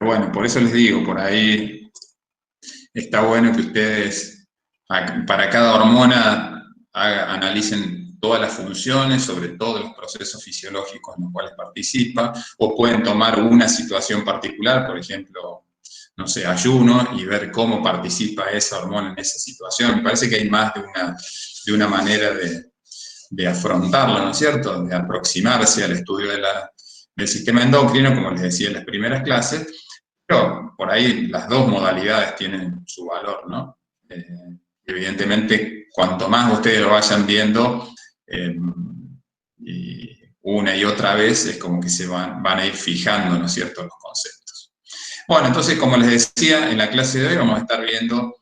bueno, por eso les digo, por ahí está bueno que ustedes, para cada hormona, analicen todas las funciones, sobre todo los procesos fisiológicos en los cuales participa, o pueden tomar una situación particular, por ejemplo, no sé, ayuno, y ver cómo participa esa hormona en esa situación. Me parece que hay más de una manera de afrontarlo, ¿no es cierto?, de aproximarse al estudio del sistema endocrino, como les decía en las primeras clases, pero por ahí las dos modalidades tienen su valor, ¿no? Evidentemente, cuanto más ustedes lo vayan viendo, y una y otra vez, es como que se van a ir fijando, ¿no es cierto?, los conceptos. Bueno, entonces, como les decía, en la clase de hoy vamos a estar viendo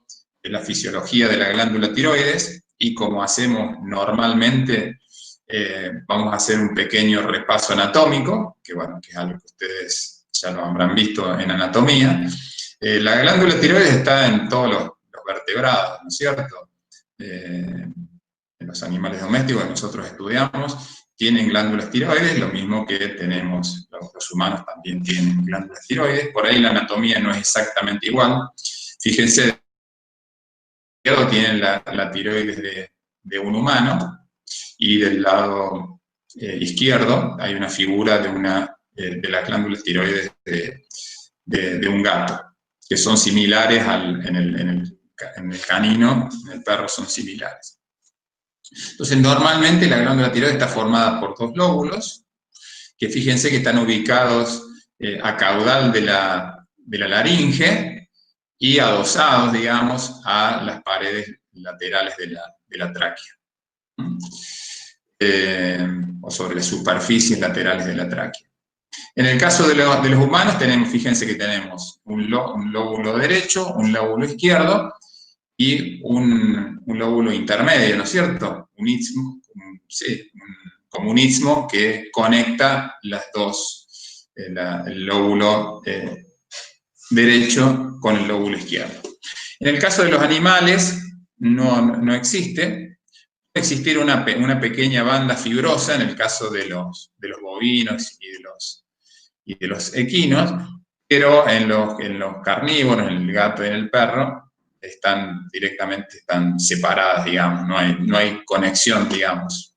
la fisiología de la glándula tiroides, y como hacemos normalmente, vamos a hacer un pequeño repaso anatómico, que bueno, que es algo que ustedes ya lo habrán visto en anatomía. La glándula tiroides está en todos los vertebrados, ¿no es cierto? En los animales domésticos que nosotros estudiamos tienen glándulas tiroides, lo mismo que tenemos, los humanos también tienen glándulas tiroides. Por ahí la anatomía no es exactamente igual. Fíjense, tienen la tiroides de un humano, y del lado izquierdo hay una figura de las glándulas tiroides de un gato, que son similares en el canino, en el perro son similares. Entonces, normalmente la glándula tiroides está formada por dos lóbulos, que fíjense que están ubicados a caudal de la laringe y adosados, digamos, a las paredes laterales de la tráquea. O sobre las superficies laterales de la tráquea. En el caso de los humanos, fíjense que tenemos un lóbulo derecho, un lóbulo izquierdo y un lóbulo intermedio, ¿no es cierto? Un istmo, como un istmo que conecta las dos, el lóbulo derecho con el lóbulo izquierdo. En el caso de los animales, no existe. Puede existir una pequeña banda fibrosa en el caso de los bovinos y de los equinos, pero en los carnívoros, en el gato y en el perro, están separadas, digamos, no hay conexión, digamos.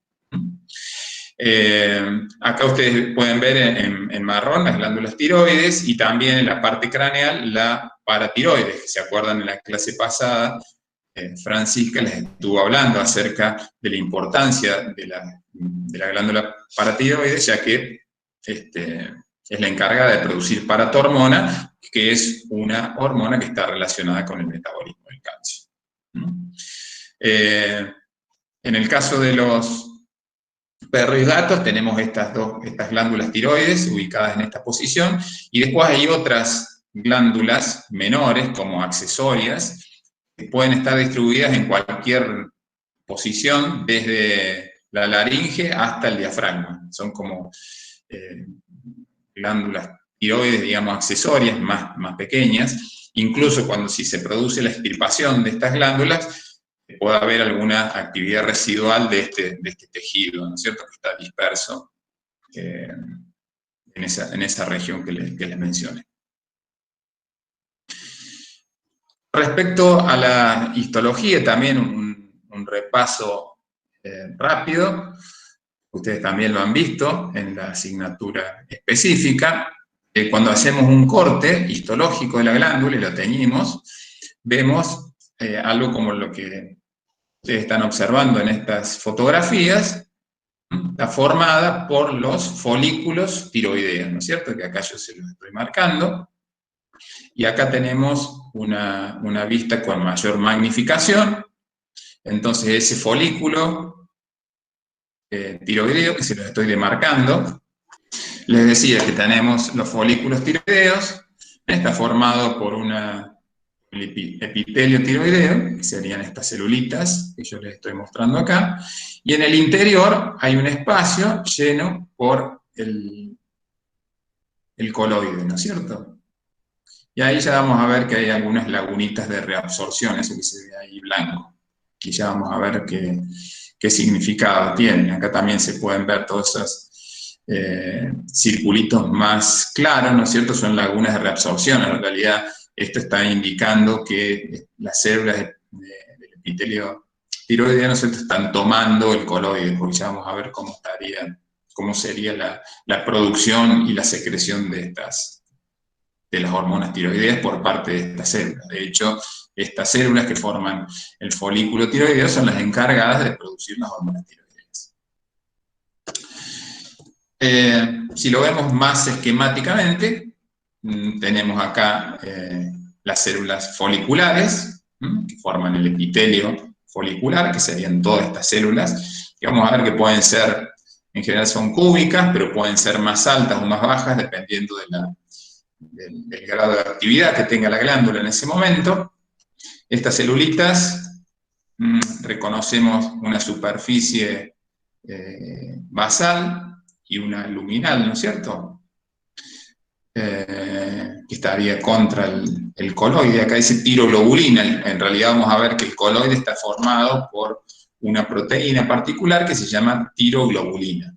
Acá ustedes pueden ver en marrón las glándulas tiroides, y también en la parte craneal la paratiroides, que se acuerdan en la clase pasada, Francisca les estuvo hablando acerca de la importancia de la glándula paratiroides, ya que es la encargada de producir paratormona, que es una hormona que está relacionada con el metabolismo del calcio. En el caso de los perros y gatos tenemos estas glándulas tiroides ubicadas en esta posición, y después hay otras glándulas menores, como accesorias, que pueden estar distribuidas en cualquier posición, desde la laringe hasta el diafragma. Son como glándulas tiroides, digamos, accesorias, más pequeñas. Incluso si se produce la extirpación de estas glándulas, puede haber alguna actividad residual de este tejido, ¿no es cierto?, que está disperso en esa región que les mencioné. Respecto a la histología, también un repaso rápido. Ustedes también lo han visto en la asignatura específica. Cuando hacemos un corte histológico de la glándula y lo teñimos, vemos algo como lo que ustedes están observando en estas fotografías. Está formada por los folículos tiroideos, ¿no es cierto?, que acá yo se los estoy marcando. Y acá tenemos una vista con mayor magnificación. Entonces, ese folículo tiroideo, que se los estoy demarcando, les decía que tenemos los folículos tiroideos, está formado por el epitelio tiroideo, que serían estas celulitas que yo les estoy mostrando acá, y en el interior hay un espacio lleno por el coloide, ¿no es cierto? Y ahí ya vamos a ver que hay algunas lagunitas de reabsorción, eso que se ve ahí blanco. Y ya vamos a ver qué significado tienen. Acá también se pueden ver todas esas circulitos más claros, ¿no es cierto?, son lagunas de reabsorción. En realidad, esto está indicando que las células del epitelio tiroideo, ¿no es cierto?, están tomando el coloide, porque ya vamos a ver cómo sería la producción y la secreción de las hormonas tiroideas por parte de estas células. De hecho, estas células que forman el folículo tiroideo son las encargadas de producir las hormonas tiroideas. Si lo vemos más esquemáticamente, tenemos acá las células foliculares, que forman el epitelio folicular, que serían todas estas células, que vamos a ver que pueden ser, en general son cúbicas, pero pueden ser más altas o más bajas, dependiendo del grado de actividad que tenga la glándula en ese momento. Estas celulitas, reconocemos una superficie basal y una luminal, ¿no es cierto?, que estaría contra el coloide. Acá dice tiroglobulina. En realidad vamos a ver que el coloide está formado por una proteína particular que se llama tiroglobulina.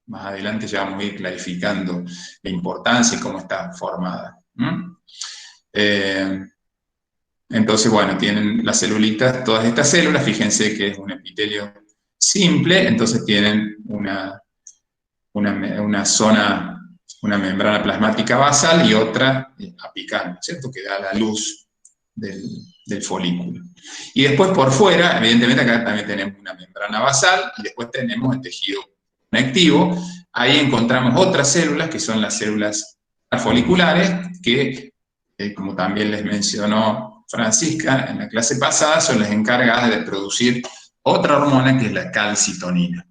Más adelante ya vamos a ir clarificando la importancia y cómo está formada. Entonces, bueno, tienen las celulitas, todas estas células, fíjense que es un epitelio simple, entonces tienen una zona, una membrana plasmática basal y otra apical, ¿cierto?, que da la luz del folículo. Y después por fuera, evidentemente acá también tenemos una membrana basal y después tenemos el tejido conectivo. Ahí encontramos otras células que son las células foliculares que, como también les mencionó Francisca en la clase pasada, son las encargadas de producir otra hormona que es la calcitonina.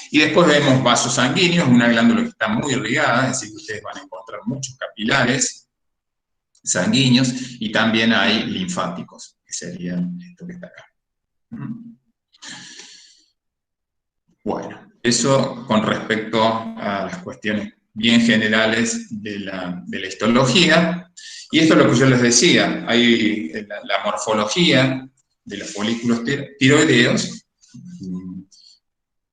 Y después vemos vasos sanguíneos, una glándula que está muy irrigada, es decir, que ustedes van a encontrar muchos capilares sanguíneos, y también hay linfáticos, que serían esto que está acá. Bueno, eso con respecto a las cuestiones bien generales de la histología. Y esto es lo que yo les decía, hay la morfología de los folículos tiroideos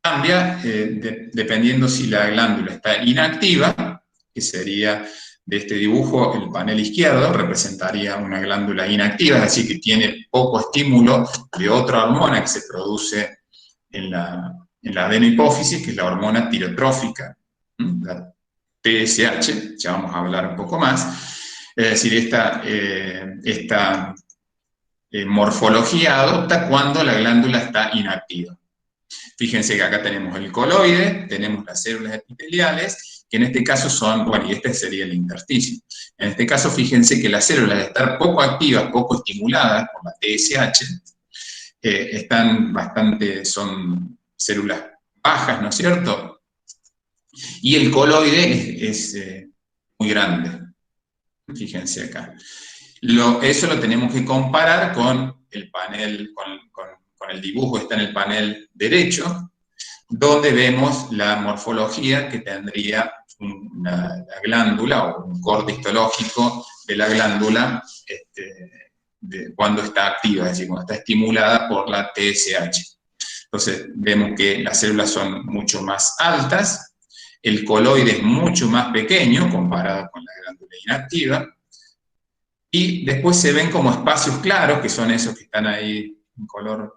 cambia dependiendo si la glándula está inactiva, que sería de este dibujo, el panel izquierdo representaría una glándula inactiva, es decir, que tiene poco estímulo de otra hormona que se produce en la adenohipófisis, que es la hormona tirotrófica, la TSH, ya vamos a hablar un poco más. Es decir, esta morfología adopta cuando la glándula está inactiva. Fíjense que acá tenemos el coloide, tenemos las células epiteliales, que en este caso son, bueno, y este sería el intersticio. En este caso, fíjense que las células, de estar poco activas, poco estimuladas por la TSH, son células bajas, ¿no es cierto? Y el coloide es muy grande. Fíjense acá. Eso lo tenemos que comparar con el panel, con el dibujo, está en el panel derecho, donde vemos la morfología que tendría la glándula, o un corte histológico de la glándula cuando está activa, es decir, cuando está estimulada por la TSH. Entonces vemos que las células son mucho más altas, el coloide es mucho más pequeño comparado con la glándula inactiva, y después se ven como espacios claros, que son esos que están ahí en color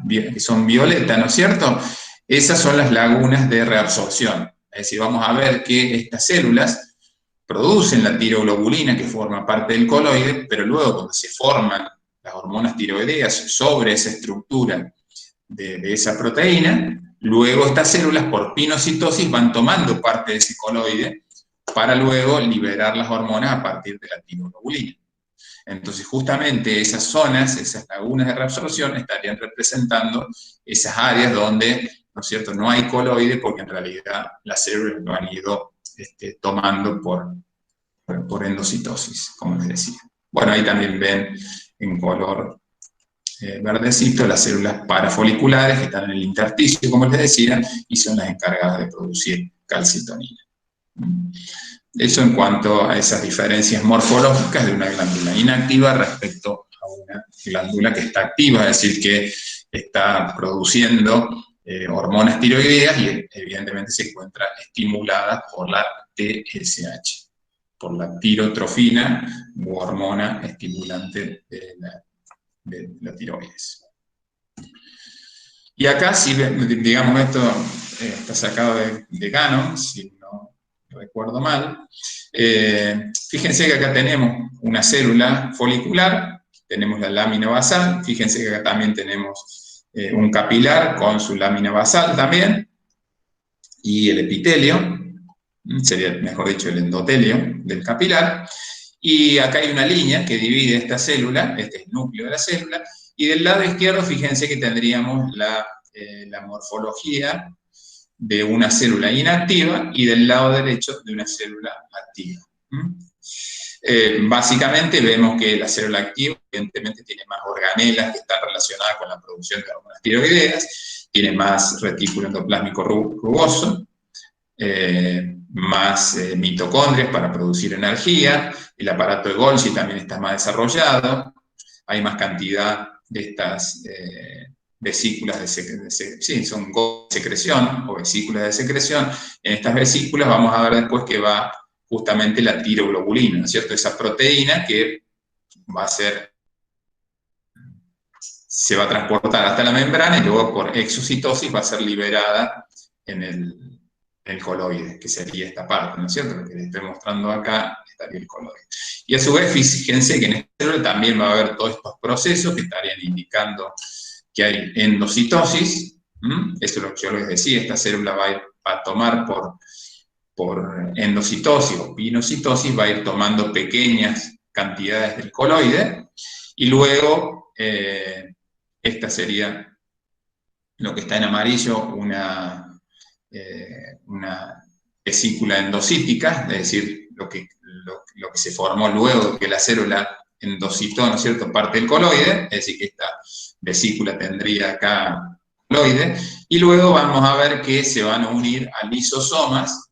que son violeta, ¿no es cierto? Esas son las lagunas de reabsorción. Es decir, vamos a ver que estas células producen la tiroglobulina, que forma parte del coloide, pero luego cuando se forman las hormonas tiroideas sobre esa estructura de esa proteína, luego estas células por pinocitosis van tomando parte de ese coloide para luego liberar las hormonas a partir de la tiroglobulina. Entonces, justamente esas zonas, esas lagunas de reabsorción, estarían representando esas áreas donde, ¿no es cierto?, no hay coloide, porque en realidad las células lo han ido tomando por endocitosis, como les decía. Bueno, ahí también ven en color verdecito las células parafoliculares que están en el intersticio, como les decía, y son las encargadas de producir calcitonina. Eso en cuanto a esas diferencias morfológicas de una glándula inactiva respecto a una glándula que está activa, es decir, que está produciendo hormonas tiroideas y evidentemente se encuentra estimulada por la TSH, por la tirotrofina u hormona estimulante de la tiroides. Y acá, si digamos esto está sacado de Cannon, si no recuerdo mal, fíjense que acá tenemos una célula folicular, tenemos la lámina basal, fíjense que acá también tenemos un capilar con su lámina basal también, y el epitelio, sería mejor dicho el endotelio del capilar, y acá hay una línea que divide esta célula, este es el núcleo de la célula, y del lado izquierdo fíjense que tendríamos la morfología de una célula inactiva y del lado derecho de una célula activa. Básicamente vemos que la célula activa evidentemente tiene más organelas que están relacionadas con la producción de hormonas tiroideas, tiene más retículo endoplásmico rugoso, más mitocondrias para producir energía, el aparato de Golgi también está más desarrollado, hay más cantidad de estas vesículas de secreción o vesículas de secreción. En estas vesículas vamos a ver después que va justamente la tiroglobulina, ¿no es cierto? Esa proteína que se va a transportar hasta la membrana y luego por exocitosis va a ser liberada en el coloide, que sería esta parte, ¿no es cierto? Lo que les estoy mostrando acá estaría el coloide. Y a su vez, fíjense que en esta célula también va a haber todos estos procesos que estarían indicando que hay endocitosis. Eso es lo que yo les decía, esta célula va a tomar por endocitosis o pinocitosis, va a ir tomando pequeñas cantidades del coloide, y luego, esta sería lo que está en amarillo, una vesícula endocítica, es decir, lo que se formó luego de que la célula endocitó, ¿no es cierto?, parte del coloide, es decir, que esta vesícula tendría acá coloide, y luego vamos a ver que se van a unir a lisosomas,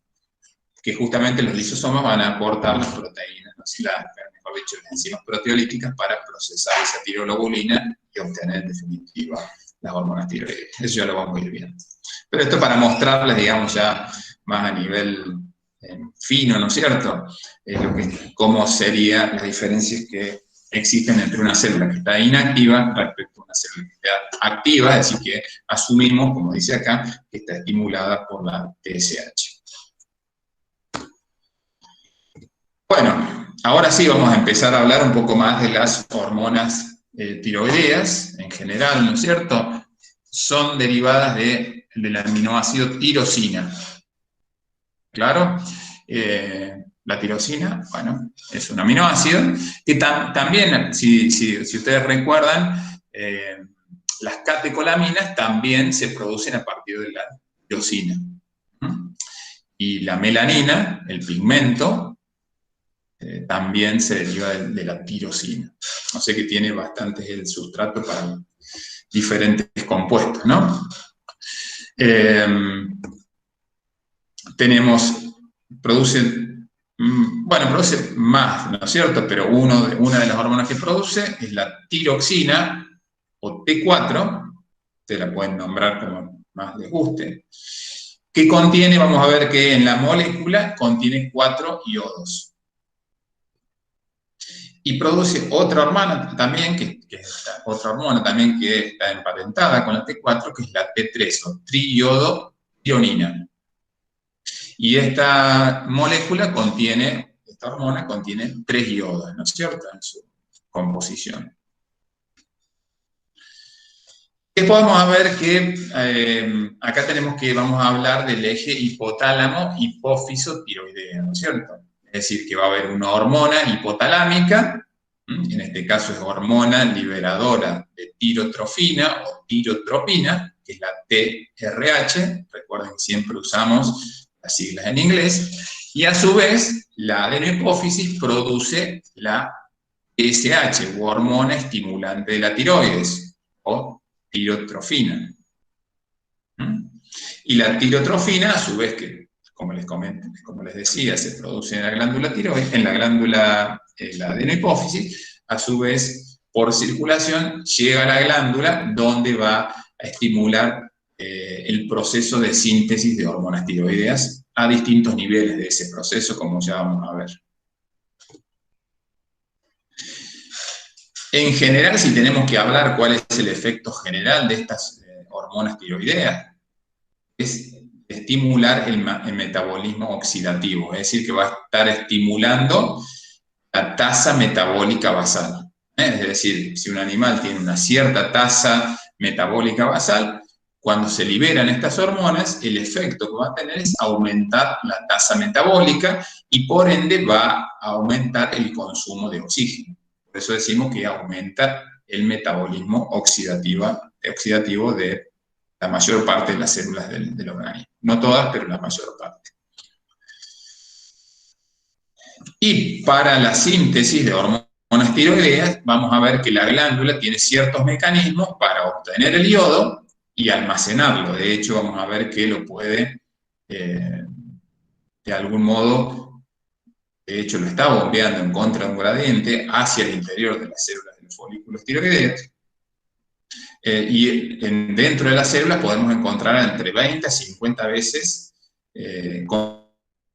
que justamente los lisosomas van a aportar las proteínas, ¿no? Mejor dicho, las enzimas proteolíticas para procesar esa tiroglobulina y obtener en definitiva las hormonas tiroideas. Eso ya lo vamos a ir viendo. Pero esto para mostrarles, digamos, ya más a nivel fino, ¿no es cierto? Cómo serían las diferencias que existen entre una célula que está inactiva respecto a una célula que está activa, es decir, que asumimos, como dice acá, que está estimulada por la TSH. Bueno, ahora sí vamos a empezar a hablar un poco más de las hormonas tiroideas en general, ¿no es cierto? Son derivadas del aminoácido tirosina. ¿Claro? La tirosina, bueno, es un aminoácido que también, si ustedes recuerdan, las catecolaminas también se producen a partir de la tirosina. Y la melanina, el pigmento, también se deriva de la tirosina. O sea que tiene bastante el sustrato para diferentes compuestos, ¿no? Produce más, ¿no es cierto? Pero una de las hormonas que produce es la tiroxina, o T4, ustedes la pueden nombrar como más les guste, que contiene, vamos a ver que en la molécula contiene 4 iodos. Y produce otra hormona también, que está emparentada con la T4, que es la T3, o triiodotionina. Y esta hormona contiene 3 iodos, ¿no es cierto?, en su composición. Después vamos a ver que acá vamos a hablar del eje hipotálamo-hipófiso tiroideo, ¿no es cierto? Es decir, que va a haber una hormona hipotalámica, en este caso es hormona liberadora de tirotrofina o tirotropina, que es la TRH, recuerden que siempre usamos las siglas en inglés, y a su vez la adenohipófisis produce la TSH, u hormona estimulante de la tiroides, o tirotrofina. Y la tirotrofina, a su vez, que como les decía, se produce en la glándula tiroides, en la glándula, la adenohipófisis, a su vez, por circulación, llega a la glándula donde va a estimular el proceso de síntesis de hormonas tiroideas a distintos niveles de ese proceso, como ya vamos a ver. En general, si tenemos que hablar cuál es el efecto general de estas hormonas tiroideas, es estimular el metabolismo oxidativo, es decir, que va a estar estimulando la tasa metabólica basal. Es decir, si un animal tiene una cierta tasa metabólica basal, cuando se liberan estas hormonas, el efecto que va a tener es aumentar la tasa metabólica y por ende va a aumentar el consumo de oxígeno. Por eso decimos que aumenta el metabolismo oxidativo de la mayor parte de las células del organismo. No todas, pero la mayor parte. Y para la síntesis de hormonas tiroideas, vamos a ver que la glándula tiene ciertos mecanismos para obtener el yodo y almacenarlo. De hecho, vamos a ver que lo puede, de algún modo, de hecho lo está bombeando en contra de un gradiente hacia el interior de las células de los folículos tiroideos. Y dentro de las células podemos encontrar entre 20 a 50 veces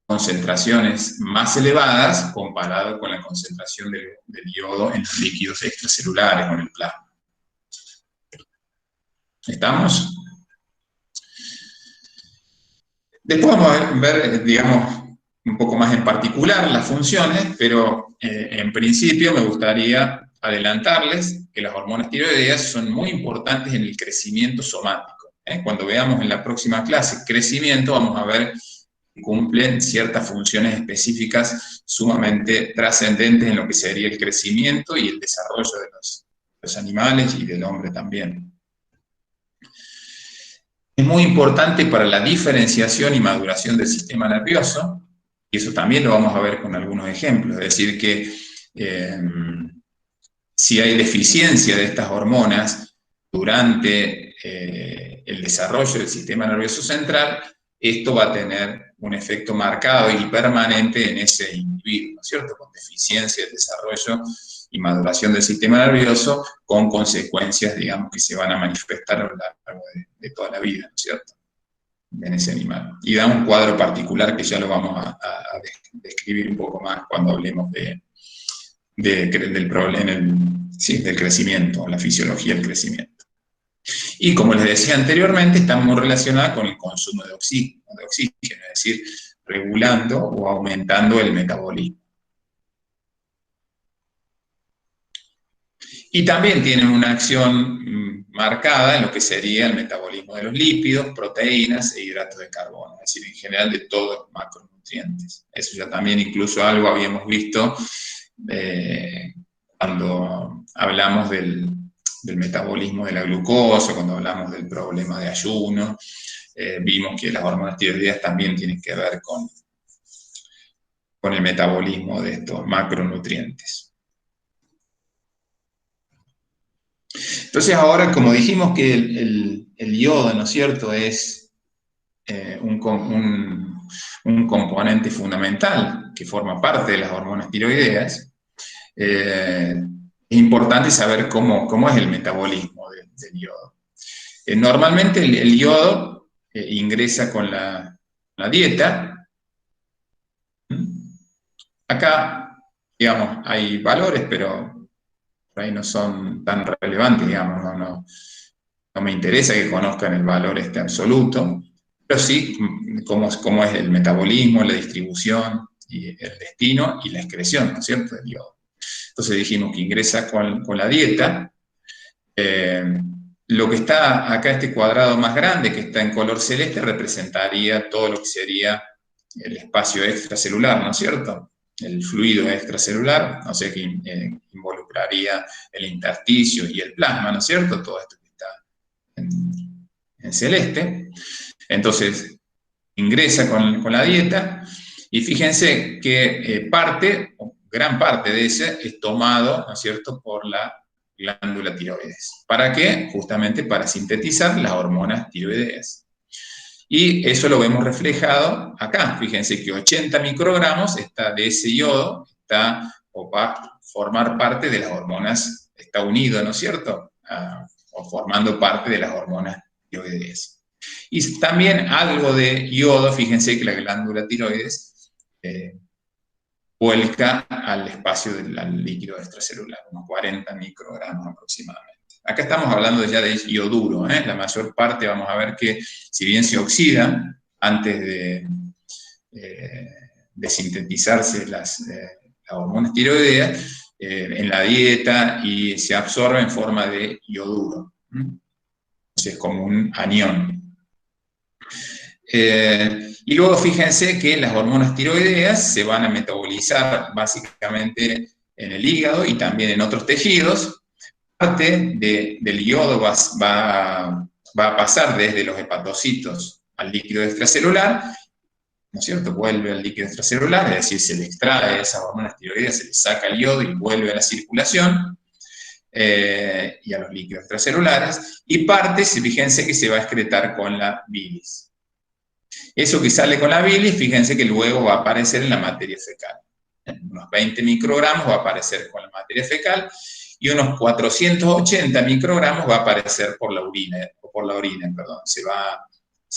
concentraciones más elevadas comparado con la concentración del yodo en los líquidos extracelulares o en el plasma. ¿Estamos? Después vamos a ver, digamos, un poco más en particular las funciones, pero en principio me gustaría adelantarles que las hormonas tiroideas son muy importantes en el crecimiento somático. Cuando veamos en la próxima clase crecimiento, vamos a ver que cumplen ciertas funciones específicas sumamente trascendentes en lo que sería el crecimiento y el desarrollo de los animales y del hombre también. Es muy importante para la diferenciación y maduración del sistema nervioso, y eso también lo vamos a ver con algunos ejemplos, es decir, que si hay deficiencia de estas hormonas durante el desarrollo del sistema nervioso central, esto va a tener un efecto marcado y permanente en ese individuo, ¿no es cierto? Con deficiencia de desarrollo y maduración del sistema nervioso, con consecuencias, digamos, que se van a manifestar a lo largo de toda la vida, ¿no es cierto?, en ese animal. Y da un cuadro particular que ya lo vamos a describir un poco más cuando hablemos del crecimiento, la fisiología del crecimiento. Y como les decía anteriormente, está muy relacionada con el consumo de oxígeno, es decir, regulando o aumentando el metabolismo. Y también tienen una acción marcada en lo que sería el metabolismo de los lípidos, proteínas e hidratos de carbono, es decir, en general de todos los macronutrientes. Eso ya también incluso algo habíamos visto cuando hablamos del metabolismo de la glucosa, cuando hablamos del problema de ayuno, vimos que las hormonas tiroideas también tienen que ver con el metabolismo de estos macronutrientes. Entonces ahora, como dijimos que el yodo, ¿no es cierto?, es un componente fundamental que forma parte de las hormonas tiroideas, es importante saber cómo es el metabolismo del yodo. Normalmente el yodo ingresa con la dieta. Acá, digamos, hay valores, pero por ahí no son tan relevantes, digamos, no me interesa que conozcan el valor absoluto, pero sí cómo es el metabolismo, la distribución, y el destino y la excreción, ¿no es cierto?, del yodo. Entonces dijimos que ingresa con la dieta. Lo que está acá, este cuadrado más grande, que está en color celeste, representaría todo lo que sería el espacio extracelular, ¿no es cierto?, el fluido extracelular, o sea que involucraría el intersticio y el plasma, ¿no es cierto?, todo esto que está en celeste. Entonces, ingresa con la dieta, y fíjense que gran parte de ese es tomado, ¿no es cierto?, por la glándula tiroides. ¿Para qué? Justamente para sintetizar las hormonas tiroideas. Y eso lo vemos reflejado acá. Fíjense que 80 microgramos de ese yodo va a formar parte de las hormonas, está unido, ¿no es cierto?, o formando parte de las hormonas tiroideas. Y también algo de yodo, fíjense que la glándula tiroides vuelca al espacio del líquido extracelular, unos 40 microgramos aproximadamente. Acá estamos hablando ya de yoduro, la mayor parte vamos a ver que si bien se oxidan antes de sintetizarse las hormonas tiroideas, en la dieta y se absorbe en forma de yoduro. Entonces es como un anión. Y luego fíjense que las hormonas tiroideas se van a metabolizar básicamente en el hígado y también en otros tejidos. Parte del yodo va a pasar desde los hepatocitos al líquido extracelular, ¿no es cierto? Vuelve al líquido extracelular, es decir, se le extrae esas hormonas tiroideas, se le saca el yodo y vuelve a la circulación y a los líquidos extracelulares. Y parte, fíjense que se va a excretar con la bilis. Eso que sale con la bilis, fíjense que luego va a aparecer en la materia fecal. Unos 20 microgramos va a aparecer con la materia fecal y unos 480 microgramos va a aparecer por la orina, perdón. Se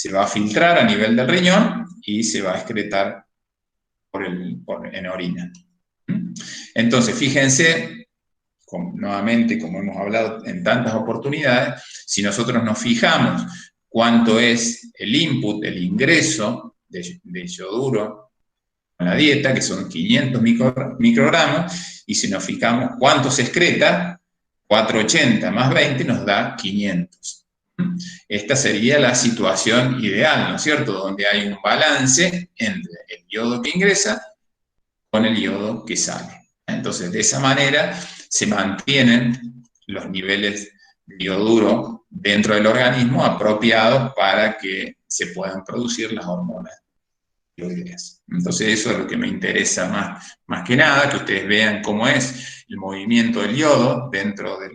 va a filtrar a nivel del riñón y se va a excretar en orina. Entonces, fíjense, nuevamente, como hemos hablado en tantas oportunidades, si nosotros nos fijamos cuánto es el input, el ingreso de yoduro en la dieta, que son 500 microgramos, y si nos fijamos cuánto se excreta, 480 más 20 nos da 500. Esta sería la situación ideal, ¿no es cierto?, donde hay un balance entre el yodo que ingresa con el yodo que sale. Entonces, de esa manera se mantienen los niveles de yoduro dentro del organismo apropiados para que se puedan producir las hormonas tiroideas. Entonces, eso es lo que me interesa más que nada, que ustedes vean cómo es el movimiento del yodo dentro de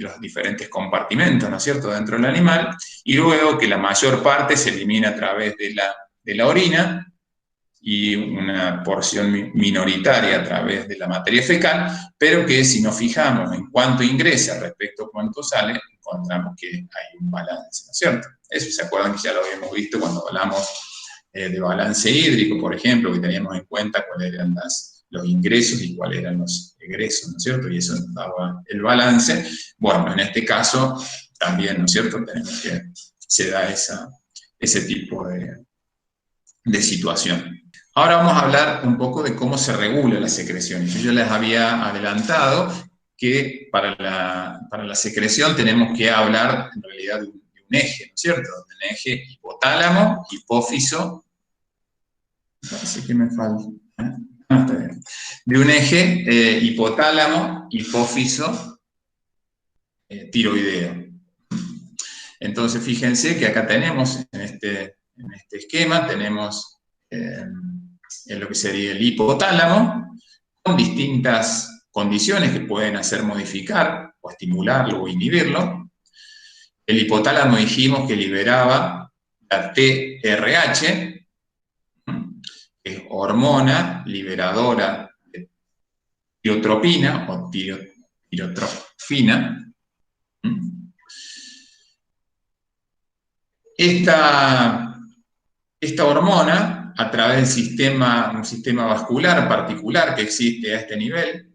los diferentes compartimentos, ¿no es cierto?, dentro del animal, y luego que la mayor parte se elimina a través de la orina, y una porción minoritaria a través de la materia fecal, pero que si nos fijamos en cuánto ingresa respecto a cuánto sale, encontramos que hay un balance, ¿no es cierto? Eso se acuerdan que ya lo habíamos visto cuando hablamos de balance hídrico, por ejemplo, que teníamos en cuenta cuáles eran los ingresos y cuáles eran los egresos, ¿no es cierto? Y eso nos daba el balance. Bueno, en este caso también, ¿no es cierto?, tenemos que se da ese tipo de situación. Ahora vamos a hablar un poco de cómo se regula la secreción. Yo les había adelantado que para la secreción tenemos que hablar en realidad de un eje, ¿no es cierto? De un eje hipotálamo, hipófiso. Parece que me falta. Está bien. De un eje hipotálamo, hipófiso, tiroideo. Entonces, fíjense que acá tenemos, en este esquema, tenemos en lo que sería el hipotálamo, con distintas condiciones que pueden hacer modificar o estimularlo o inhibirlo. El hipotálamo dijimos que liberaba la TRH, que es hormona liberadora de tiotropina o tirotrofina. Esta hormona, a través del un sistema vascular particular que existe a este nivel,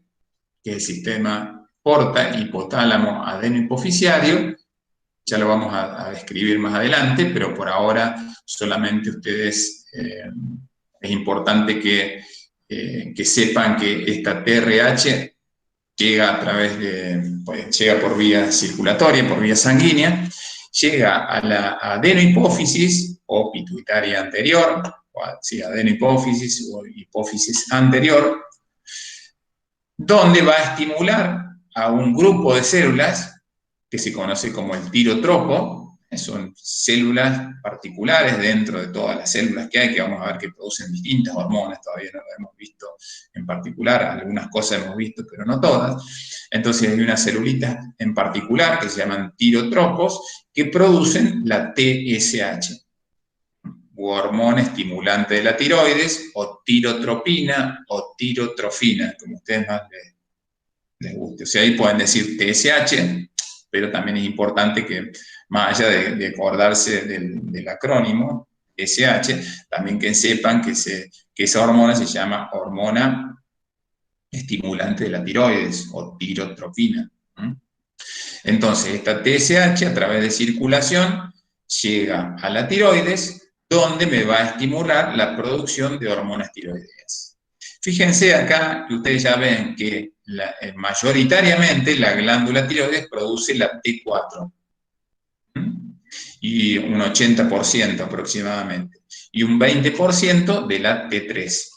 que es el sistema porta hipotálamo adenohipoficiario, ya lo vamos a describir más adelante, pero por ahora solamente ustedes, es importante que sepan que esta TRH llega a través llega por vía circulatoria, por vía sanguínea, llega a la adenohipófisis o pituitaria anterior, adenohipófisis o hipófisis anterior, donde va a estimular a un grupo de células que se conoce como el tirotropo. Son células particulares dentro de todas las células que hay, que vamos a ver que producen distintas hormonas, todavía no lo hemos visto en particular, algunas cosas hemos visto, pero no todas. Entonces hay unas celulitas en particular que se llaman tirotropos, que producen la TSH, u hormona estimulante de la tiroides, o tirotropina, o tirotrofina, como ustedes más les guste. O sea, ahí pueden decir TSH, pero también es importante que más allá de acordarse del acrónimo TSH, también que sepan que esa hormona se llama hormona estimulante de la tiroides o tirotropina. Entonces, esta TSH a través de circulación llega a la tiroides, donde me va a estimular la producción de hormonas tiroideas. Fíjense acá que ustedes ya ven que mayoritariamente la glándula tiroides produce la T4 y un 80% aproximadamente, y un 20% de la T3.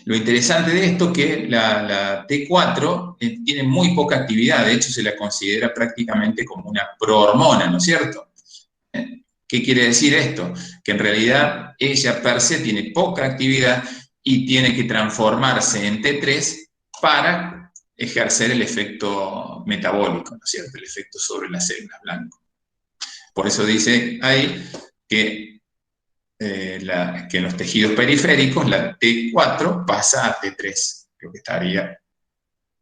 Lo interesante de esto es que la T4 tiene muy poca actividad, de hecho se la considera prácticamente como una prohormona, ¿no es cierto? ¿Qué quiere decir esto? Que en realidad ella per se tiene poca actividad y tiene que transformarse en T3 para ejercer el efecto metabólico, ¿no es cierto? El efecto sobre las células blancas. Por eso dice ahí que que en los tejidos periféricos la T4 pasa a T3, lo que estaría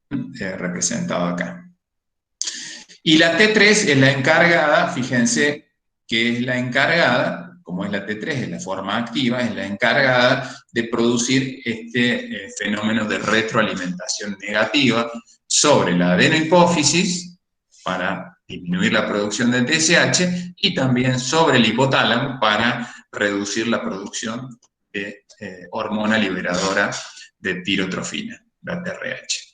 representado acá. Y la T3 es la encargada, fíjense que es la encargada, como es la T3, es la forma activa, es la encargada de producir este fenómeno de retroalimentación negativa sobre la adenohipófisis para disminuir la producción de TSH y también sobre el hipotálamo para reducir la producción de hormona liberadora de tirotrofina, la TRH.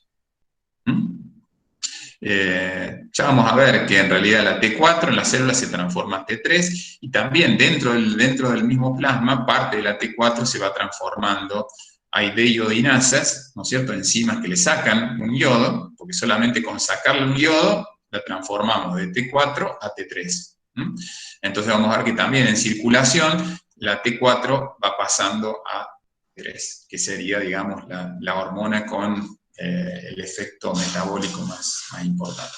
Ya vamos a ver que en realidad la T4 en la célula se transforma en T3 y también dentro del mismo plasma parte de la T4 se va transformando. Hay deiodinasas, ¿no es cierto?, enzimas que le sacan un yodo, porque solamente con sacarle un yodo la transformamos de T4 a T3. Entonces vamos a ver que también en circulación la T4 va pasando a T3, que sería, digamos, la hormona con el efecto metabólico más importante.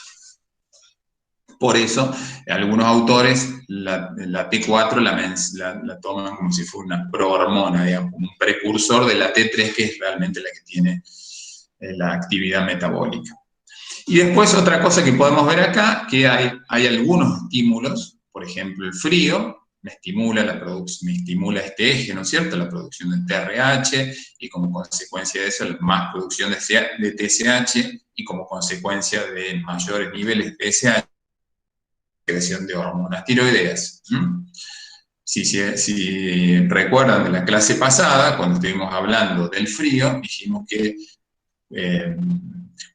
Por eso, algunos autores la T4 la toman como si fuera una prohormona, digamos, un precursor de la T3, que es realmente la que tiene la actividad metabólica. Y después otra cosa que podemos ver acá, que hay algunos estímulos, por ejemplo el frío, me estimula este eje, ¿no es cierto?, la producción de TRH y como consecuencia de eso más producción de TSH y como consecuencia de mayores niveles de TSH, creación de hormonas tiroideas. Si recuerdan de la clase pasada, cuando estuvimos hablando del frío, dijimos que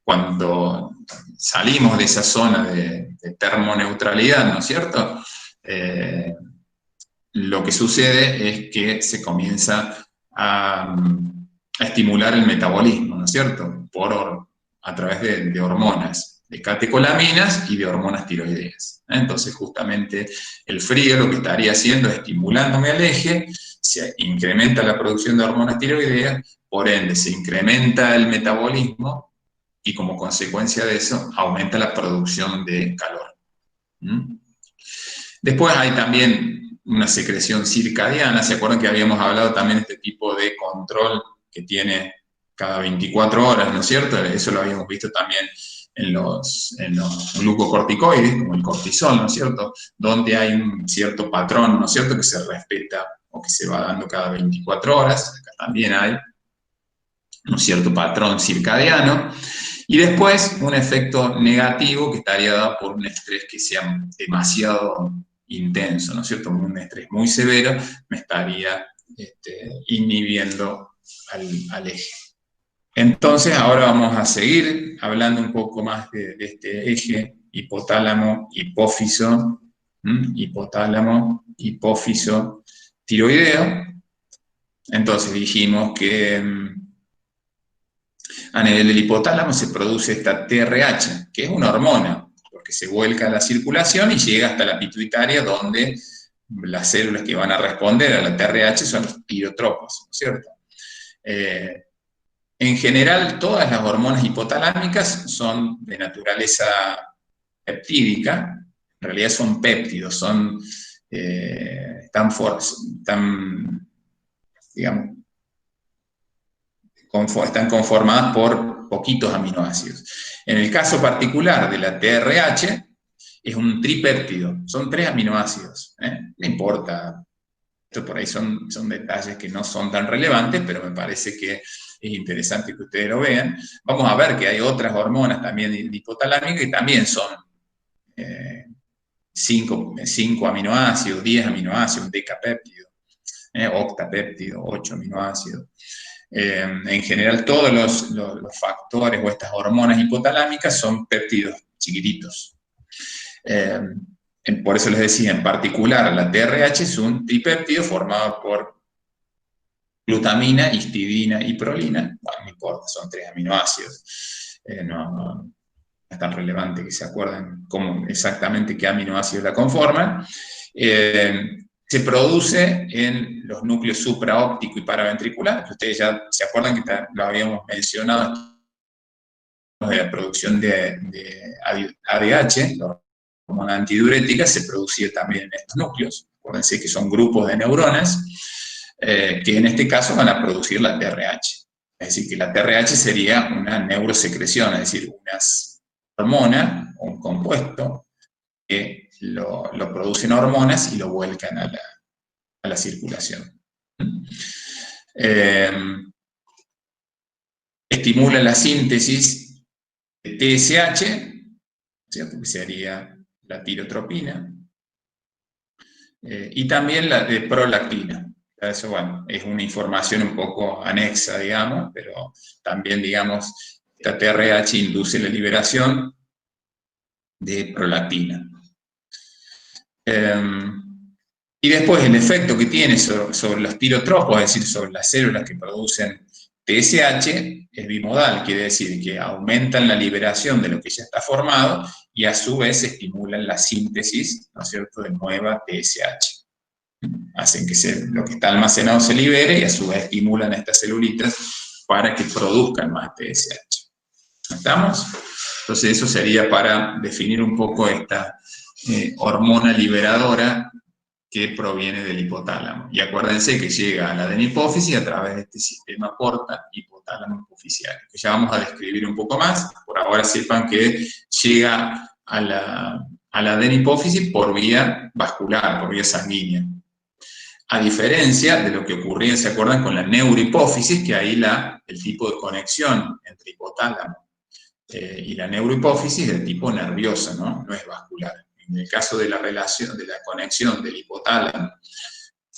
cuando salimos de esa zona de termoneutralidad, ¿no es cierto?, lo que sucede es que se comienza a estimular el metabolismo, ¿no es cierto?, a través de hormonas, de catecolaminas y de hormonas tiroideas. Entonces, justamente, el frío lo que estaría haciendo es estimulándome al eje, se incrementa la producción de hormonas tiroideas, por ende, se incrementa el metabolismo y como consecuencia de eso, aumenta la producción de calor. Después hay también una secreción circadiana. ¿Se acuerdan que habíamos hablado también de este tipo de control que tiene cada 24 horas, ¿no es cierto? Eso lo habíamos visto también en los glucocorticoides, como el cortisol, ¿no es cierto? Donde hay un cierto patrón, ¿no es cierto?, que se respeta o que se va dando cada 24 horas. Acá también hay un cierto patrón circadiano. Y después un efecto negativo que estaría dado por un estrés que sea demasiado intenso, ¿no es cierto? Un estrés muy severo me estaría inhibiendo al eje. Entonces, ahora vamos a seguir hablando un poco más de este eje hipotálamo, hipófiso, hipotálamo, hipófiso, tiroideo. Entonces dijimos que a nivel del hipotálamo se produce esta TRH, que es una hormona, porque se vuelca a la circulación y llega hasta la pituitaria, donde las células que van a responder a la TRH son los tirotropos, ¿no es cierto? En general, todas las hormonas hipotalámicas son de naturaleza peptídica, en realidad son péptidos, están conformadas por poquitos aminoácidos. En el caso particular de la TRH, es un tripéptido, son 3 aminoácidos, no importa, esto por ahí son detalles que no son tan relevantes, pero me parece que es interesante que ustedes lo vean. Vamos a ver que hay otras hormonas también hipotalámicas que también son 5 aminoácidos, 10 aminoácidos, un decapéptido, octapéptido, 8 aminoácidos. En general, todos los factores o estas hormonas hipotalámicas son péptidos chiquititos. Por eso les decía, en particular, la TRH es un tripéptido formado por glutamina, histidina y prolina. Bueno, no importa, son 3 aminoácidos. No es tan relevante que se acuerden exactamente qué aminoácidos la conforman. Se produce en los núcleos supraóptico y paraventricular, que ustedes ya se acuerdan que lo habíamos mencionado, de la producción de ADH, la hormona antidiurética, se producía también en estos núcleos. Acuérdense que son grupos de neuronas que en este caso van a producir la TRH. Es decir, que la TRH sería una neurosecreción, es decir, una hormona o un compuesto que lo producen hormonas y lo vuelcan a la circulación. Estimula la síntesis de TSH, ¿cierto? Que sería la tirotropina, y también la de prolactina. Eso, bueno, es una información un poco anexa, digamos, pero también, digamos, esta TRH induce la liberación de prolactina. Y después el efecto que tiene sobre los tirotropos, es decir, sobre las células que producen TSH, es bimodal, quiere decir que aumentan la liberación de lo que ya está formado y a su vez estimulan la síntesis, ¿no es cierto?, de nueva TSH. Hacen que lo que está almacenado se libere y a su vez estimulan a estas celulitas para que produzcan más TSH. ¿Estamos? Entonces eso sería para definir un poco esta hormona liberadora que proviene del hipotálamo. Y acuérdense que llega a la adenipófisis a través de este sistema porta hipotálamo hipoficiario, que ya vamos a describir un poco más. Por ahora sepan que llega a la adenipófisis por vía vascular, por vía sanguínea. A diferencia de lo que ocurría, ¿se acuerdan?, con la neurohipófisis, que ahí el tipo de conexión entre hipotálamo y la neurohipófisis es de tipo nerviosa, ¿no? No es vascular. En el caso de la relación, de la conexión del hipotálamo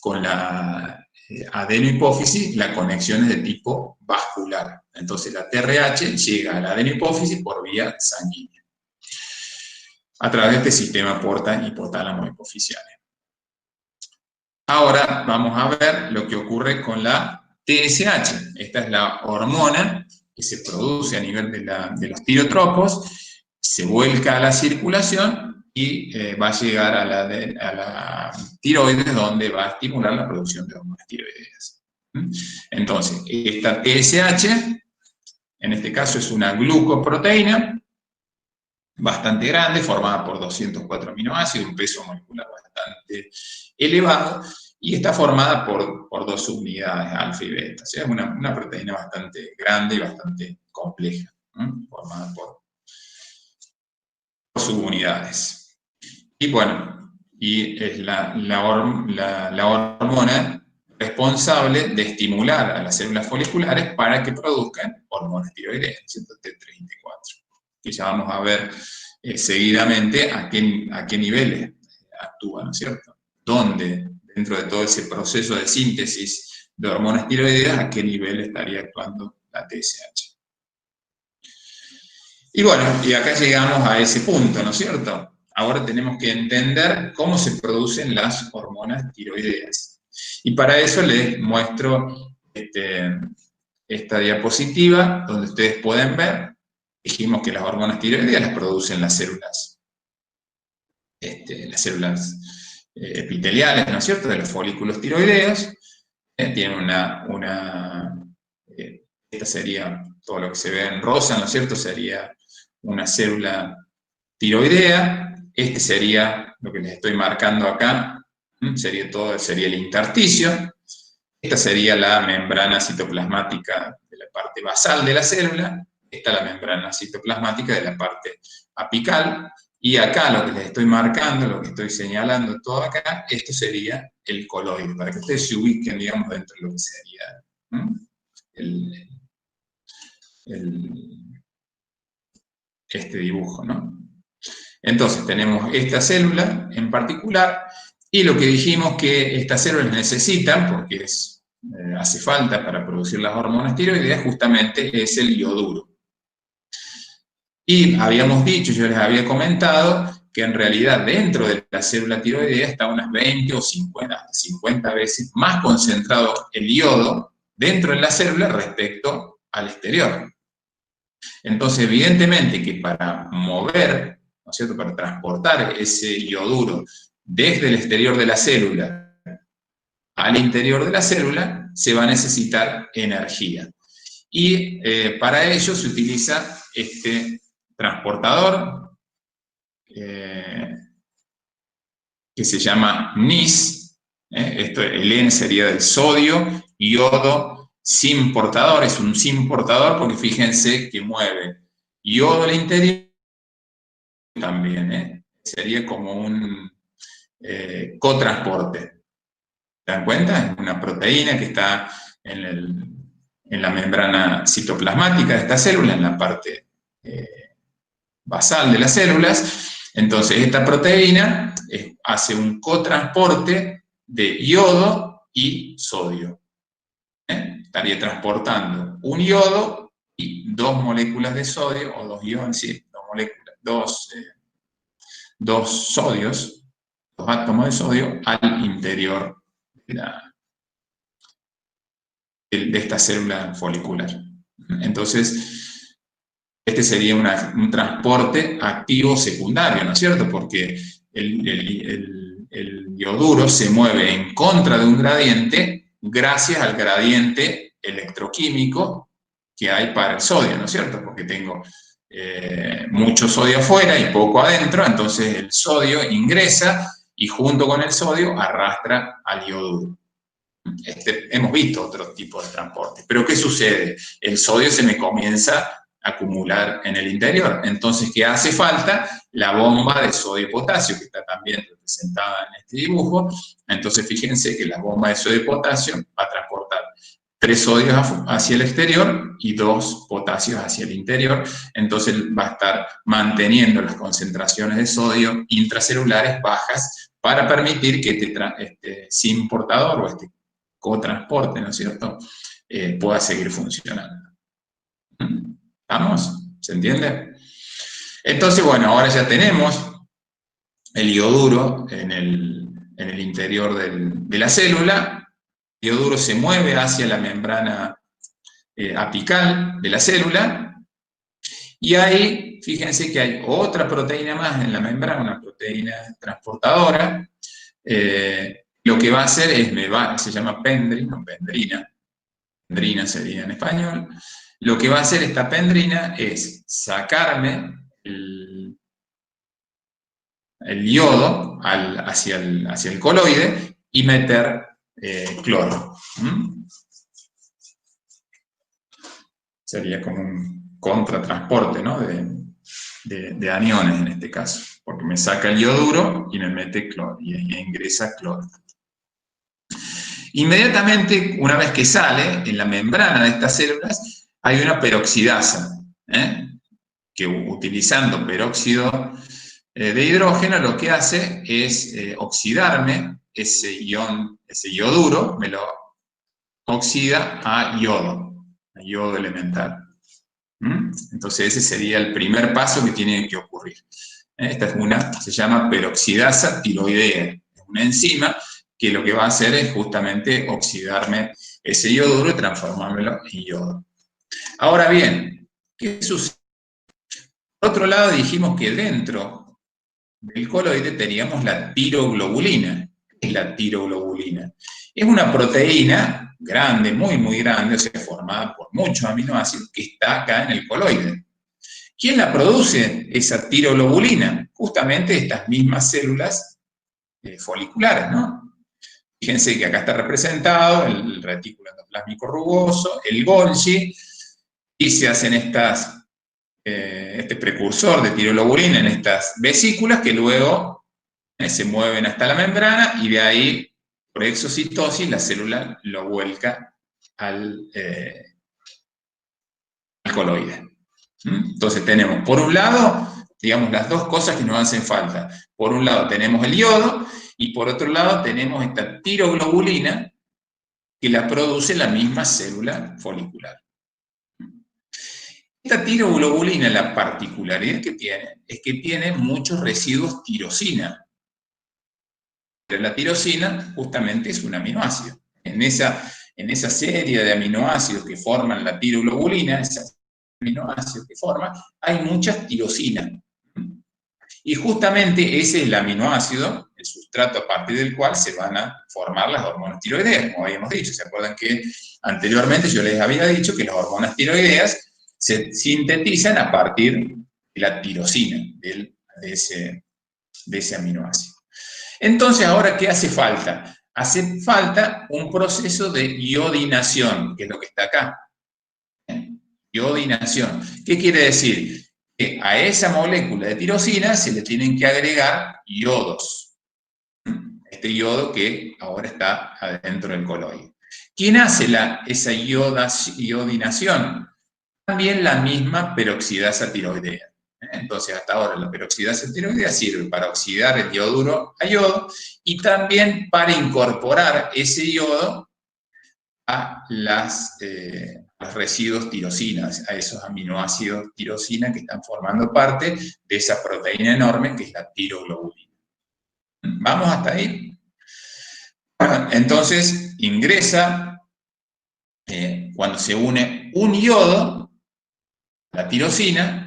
con la adenohipófisis, la conexión es de tipo vascular. Entonces la TRH llega a la adenohipófisis por vía sanguínea, a través de este sistema porta hipotálamo hipoficiario. Ahora vamos a ver lo que ocurre con la TSH. Esta es la hormona que se produce a nivel de los tirotropos, se vuelca a la circulación y va a llegar a la tiroides, donde va a estimular la producción de hormonas tiroideas. Entonces, esta TSH, en este caso es una glucoproteína bastante grande, formada por 204 aminoácidos, un peso molecular bastante elevado, y está formada por 2 subunidades, alfa y beta. O sea, es una proteína bastante grande y bastante compleja, formada por subunidades. Y bueno, y es la hormona responsable de estimular a las células foliculares para que produzcan hormonas tiroideas, T3 y T4, que ya vamos a ver seguidamente a qué niveles actúan, ¿no es cierto? Dónde, dentro de todo ese proceso de síntesis de hormonas tiroideas, a qué nivel estaría actuando la TSH. Y bueno, y acá llegamos a ese punto, ¿no es cierto? Ahora tenemos que entender cómo se producen las hormonas tiroideas. Y para eso les muestro esta diapositiva, donde ustedes pueden ver, dijimos que las hormonas tiroideas las producen las células epiteliales, ¿no es cierto?, de los folículos tiroideos. Tienen esta sería todo lo que se ve en rosa, ¿no es cierto?, sería una célula tiroidea. Este sería lo que les estoy marcando acá, sería el intersticio. Esta sería la membrana citoplasmática de la parte basal de la célula. Esta es la membrana citoplasmática de la parte apical. Y acá lo que les estoy marcando, lo que estoy señalando todo acá, esto sería el coloide, para que ustedes se ubiquen, digamos, dentro de lo que sería este dibujo, ¿no? Entonces tenemos esta célula en particular, y lo que dijimos que estas células necesitan, porque hace falta para producir las hormonas tiroideas, justamente es el ioduro. Y habíamos dicho, yo les había comentado, que en realidad dentro de la célula tiroidea está unas 20 o 50 veces más concentrado el yodo dentro de la célula respecto al exterior. Entonces, evidentemente que para mover, ¿no es cierto?, para transportar ese ioduro desde el exterior de la célula al interior de la célula, se va a necesitar energía. Y para ello se utiliza este transportador que se llama NIS. El N sería del sodio, yodo, sin portador, es un sin portador porque fíjense que mueve yodo al interior también, sería como un cotransporte. ¿Se dan cuenta? Es una proteína que está en la membrana citoplasmática de esta célula, en la parte basal de las células. Entonces, esta proteína hace un cotransporte de yodo y sodio. Estaría transportando un yodo y 2 moléculas de sodio, o 2 iones, sí, 2 moléculas, 2 sodios, 2 átomos de sodio al interior de esta célula folicular. Entonces, este sería un transporte activo secundario, ¿no es cierto? Porque el ioduro se mueve en contra de un gradiente gracias al gradiente electroquímico que hay para el sodio, ¿no es cierto? Porque tengo mucho sodio afuera y poco adentro, entonces el sodio ingresa y junto con el sodio arrastra al ioduro. Hemos visto otro tipo de transporte. Pero ¿qué sucede? El sodio se me comienza a acumular en el interior. Entonces, ¿qué hace falta? La bomba de sodio-potasio, que está también representada en este dibujo. Entonces, fíjense que la bomba de sodio-potasio va a transportar 3 sodios hacia el exterior y 2 potasios hacia el interior. Entonces, va a estar manteniendo las concentraciones de sodio intracelulares bajas para permitir que este sin portador o este cotransporte, ¿no es cierto?, pueda seguir funcionando. ¿Vamos? ¿Se entiende? Entonces, bueno, ahora ya tenemos el ioduro en el interior de la célula. El ioduro se mueve hacia la membrana apical de la célula, y ahí, fíjense que hay otra proteína más en la membrana, una proteína transportadora. Lo que va a hacer es, se llama pendrina, pendrina sería en español. Lo que va a hacer esta pendrina es sacarme el yodo hacia el coloide y meter cloro. Sería como un contratransporte, ¿no?, de aniones en este caso, porque me saca el ioduro y me mete cloro, y ingresa cloro. Inmediatamente, una vez que sale, en la membrana de estas células hay una peroxidasa, que utilizando peróxido de hidrógeno lo que hace es oxidarme ese ioduro, me lo oxida a yodo elemental. Entonces ese sería el primer paso que tiene que ocurrir. Esta es se llama peroxidasa tiroidea, es una enzima que lo que va a hacer es justamente oxidarme ese ioduro y transformármelo en yodo. Ahora bien, ¿qué sucede? Por otro lado, dijimos que dentro del coloide teníamos la tiroglobulina. ¿Qué es la tiroglobulina? Es una proteína grande, muy, muy grande, o sea, formada por muchos aminoácidos, que está acá en el coloide. ¿Quién la produce, esa tiroglobulina? Justamente estas mismas células foliculares, ¿no? Fíjense que acá está representado el retículo endoplásmico rugoso, el Golgi, y se hacen estas este precursor de tiroglobulina en estas vesículas que luego se mueven hasta la membrana y de ahí, por exocitosis, la célula lo vuelca al coloide. Entonces tenemos, por un lado, digamos, las dos cosas que nos hacen falta. Por un lado tenemos el yodo y por otro lado tenemos esta tiroglobulina que la produce la misma célula folicular. Esta tiroglobulina, la particularidad que tiene es que tiene muchos residuos tirosina. Pero la tirosina justamente es un aminoácido. En esa serie de aminoácidos que forman la tiroglobulina, esas aminoácidos que forman, hay muchas tirosinas. Y justamente ese es el aminoácido, el sustrato a partir del cual se van a formar las hormonas tiroideas, como habíamos dicho. ¿Se acuerdan que anteriormente yo les había dicho que las hormonas tiroideas se sintetizan a partir de la tirosina, de ese aminoácido? Entonces, ¿ahora qué hace falta? Hace falta un proceso de iodinación, que es lo que está acá. Iodinación. ¿Qué quiere decir? Que a esa molécula de tirosina se le tienen que agregar yodos. Este yodo que ahora está adentro del coloide. ¿Quién hace esa iodinación? También la misma peroxidasa tiroidea. Entonces, hasta ahora la peroxidasa tiroidea sirve para oxidar el yoduro a yodo y también para incorporar ese yodo a los residuos tirosinas, a esos aminoácidos tirosina que están formando parte de esa proteína enorme que es la tiroglobulina. ¿Vamos hasta ahí? Bueno, entonces ingresa, cuando se une un yodo, la tirosina,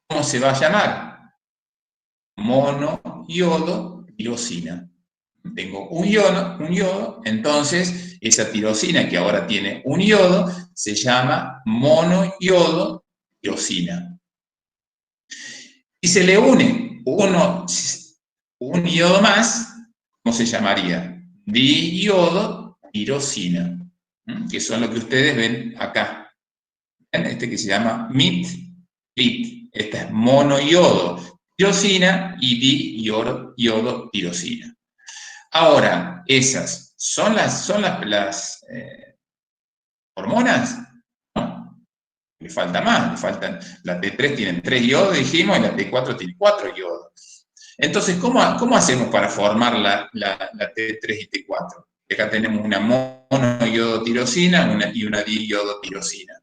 ¿cómo se va a llamar? Monoyodotirosina. Tengo un yodo, entonces esa tirosina que ahora tiene un yodo se llama monoyodotirosina. Y se le une un yodo más, ¿cómo se llamaría? Diyodotirosina, que son lo que ustedes ven acá. ¿Ven? Este que se llama MIT-LIT. Esta es monoyodotirosina y diyodotirosina. Ahora, esas son las hormonas. No, le falta más, le faltan, la T3 tienen 3 yodos, dijimos, y la T4 tiene 4 yodos. Entonces, ¿cómo hacemos para formar la T3 y T4? Acá tenemos una monoyodotirosina y una diyodotirosina.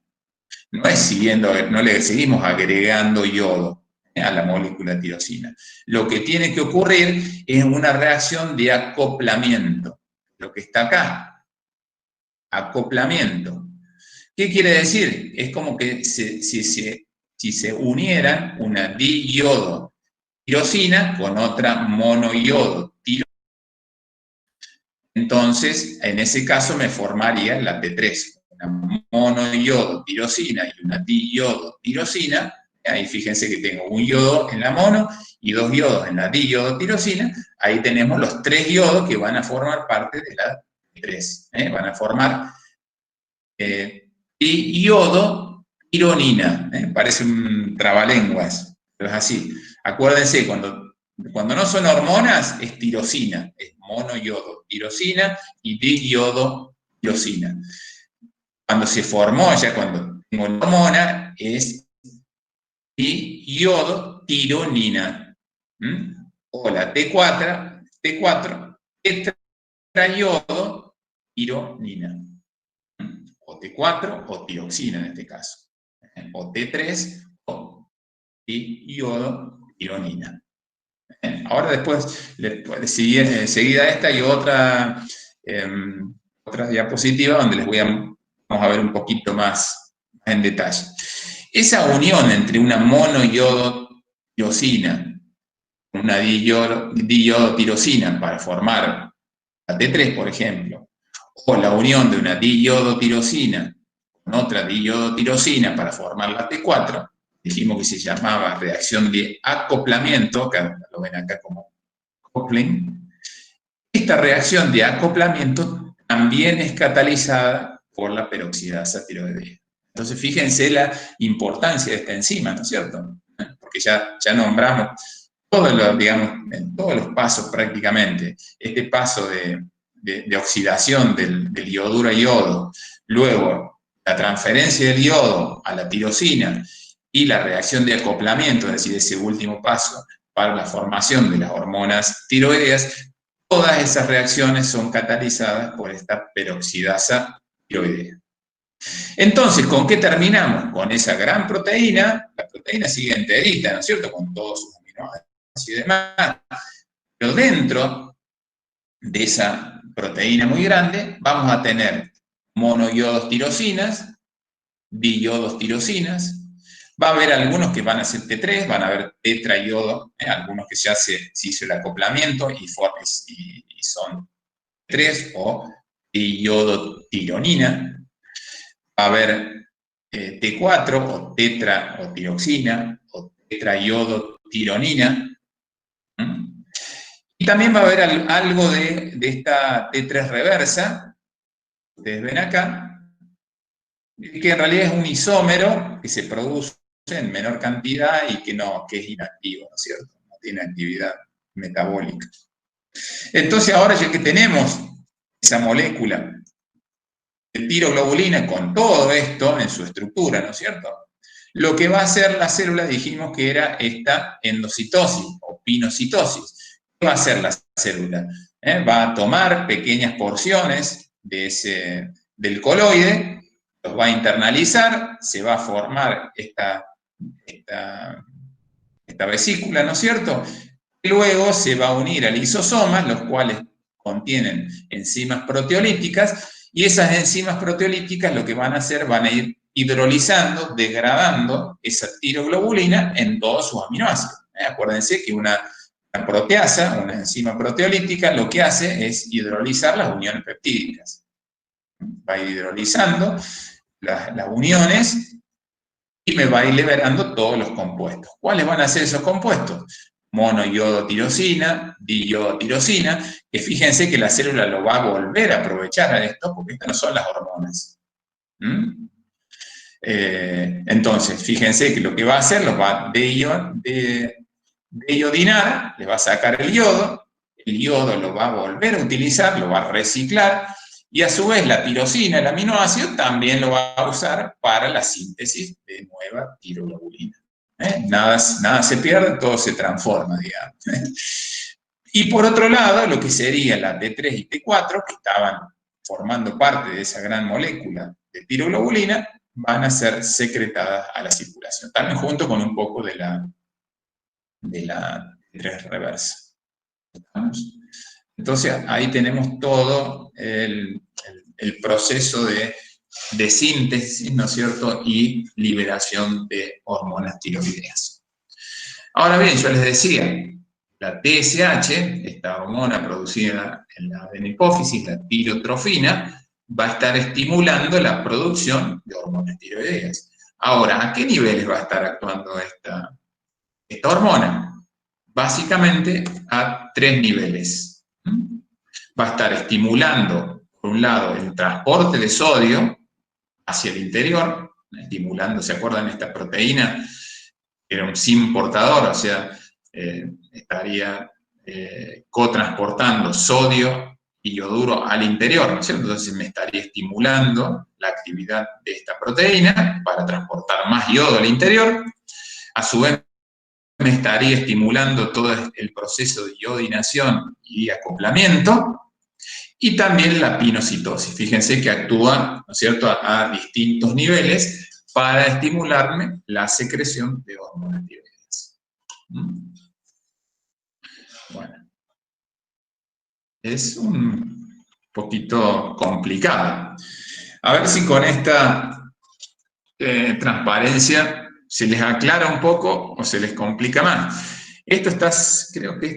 No le seguimos agregando yodo a la molécula tirosina. Lo que tiene que ocurrir es una reacción de acoplamiento. Lo que está acá, acoplamiento. ¿Qué quiere decir? Es como que si se unieran una diyodotirosina con otra monoyodotirosina, entonces en ese caso me formaría la T3, una monoyodotirosina y una diyodotirosina. Ahí fíjense que tengo un yodo en la mono y 2 yodos en la diyodotirosina. Ahí tenemos los 3 yodos que van a formar parte de la T3. Van a formar diyodotironina. Parece un trabalenguas, pero es así. Acuérdense, cuando no son hormonas, es tirosina, es monoyodotirosina y diyodotirosina. Cuando se formó, ya cuando tengo la hormona, es diyodotironina. O la T4 tetrayodotironina. O T4 o tiroxina en este caso. O T3 o diyodotironina. Ahora después, seguida a esta y otra diapositiva donde vamos a ver un poquito más en detalle. Esa unión entre una monoyodotirosina, una diyodotirosina para formar la T3, por ejemplo, o la unión de una diyodotirosina con otra diyodotirosina para formar la T4, dijimos que se llamaba reacción de acoplamiento, que lo ven acá como coupling. Esta reacción de acoplamiento también es catalizada por la peroxidasa tiroidea. Entonces, fíjense la importancia de esta enzima, ¿no es cierto? Porque ya nombramos digamos, en todos los pasos prácticamente, este paso de oxidación del yoduro a yodo, luego la transferencia del yodo a la tirosina y la reacción de acoplamiento, es decir, ese último paso para la formación de las hormonas tiroideas, todas esas reacciones son catalizadas por esta peroxidasa tiroidea. Entonces, ¿con qué terminamos? Con esa gran proteína, la proteína sigue enterita, ¿no es cierto?, con todos sus aminoácidos y demás, pero dentro de esa proteína muy grande vamos a tener monoyodos tirosinas, diyodos tirosinas, va a haber algunos que van a ser T3, van a haber tetrayodo, algunos que ya se hizo el acoplamiento y son T3 o diyodotironina, va a haber T4 o tetra o tiroxina o tetrayodotironina. Y también va a haber algo de esta T3 reversa, ustedes ven acá, que en realidad es un isómero que se produce en menor cantidad y que es inactivo, ¿no es cierto? No tiene actividad metabólica. Entonces ahora ya que tenemos esa molécula de tiroglobulina con todo esto en su estructura, ¿no es cierto? Lo que va a hacer la célula, dijimos que era esta endocitosis o pinocitosis. ¿Qué va a hacer la célula? Va a tomar pequeñas porciones del coloide, los va a internalizar, se va a formar esta vesícula, ¿no es cierto? Y luego se va a unir a lisosomas, los cuales contienen enzimas proteolíticas, y esas enzimas proteolíticas lo que van a hacer, van a ir hidrolizando, degradando esa tiroglobulina en todos sus aminoácidos. Acuérdense que una proteasa, una enzima proteolítica, lo que hace es hidrolizar las uniones peptídicas. Va a ir hidrolizando las uniones y me va a ir liberando todos los compuestos. ¿Cuáles van a ser esos compuestos? Monoyodotirosina, diyodotirosina, que fíjense que la célula lo va a volver a aprovechar a esto, porque estas no son las hormonas. Entonces, fíjense que lo que va a hacer, los va a deyodinar, le va a sacar el yodo lo va a volver a utilizar, lo va a reciclar, y a su vez la tirosina, el aminoácido, también lo va a usar para la síntesis de nueva tiroglobulina. Nada se pierde, todo se transforma, digamos. Y por otro lado, lo que sería la T3 y T4, que estaban formando parte de esa gran molécula de tiroglobulina, van a ser secretadas a la circulación, también junto con un poco de la T3 reversa. ¿Estamos? Entonces, ahí tenemos todo el proceso de síntesis, ¿no es cierto?, y liberación de hormonas tiroideas. Ahora bien, yo les decía, la TSH, esta hormona producida en la hipófisis, la tirotrofina, va a estar estimulando la producción de hormonas tiroideas. Ahora, ¿a qué niveles va a estar actuando esta hormona? Básicamente a 3 niveles. Va a estar estimulando, por un lado, el transporte de sodio hacia el interior, estimulando, ¿se acuerdan? Esta proteína era un SIM portador, o sea, estaría cotransportando sodio y yoduro al interior, ¿no es cierto? Entonces me estaría estimulando la actividad de esta proteína para transportar más yodo al interior. A su vez, me estaría estimulando todo el proceso de iodinación y acoplamiento, y también la pinocitosis. Fíjense que actúa, ¿no es cierto?, a distintos niveles para estimularme la secreción de hormonas tiroideas. Bueno, es un poquito complicado. A ver si con esta transparencia se les aclara un poco o se les complica más. Creo que es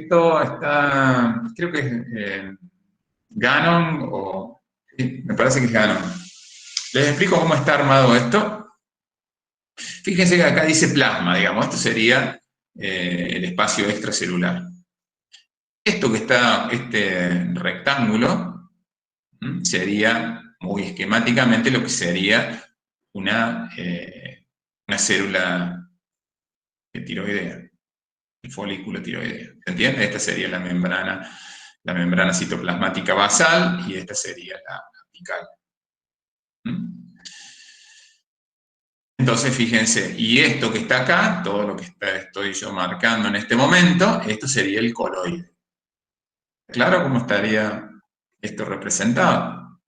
Gannon, me parece que es Gannon. Les explico cómo está armado esto. Fíjense que acá dice plasma, digamos, esto sería el espacio extracelular. Esto que está, este rectángulo, sería muy esquemáticamente lo que sería una célula tiroidea, el folículo tiroideo. ¿Se entiende? Esta sería la membrana citoplasmática basal y esta sería la apical. Entonces, fíjense, y esto que está acá, todo lo que estoy yo marcando en este momento, esto sería el coloide. ¿Claro cómo estaría esto representado?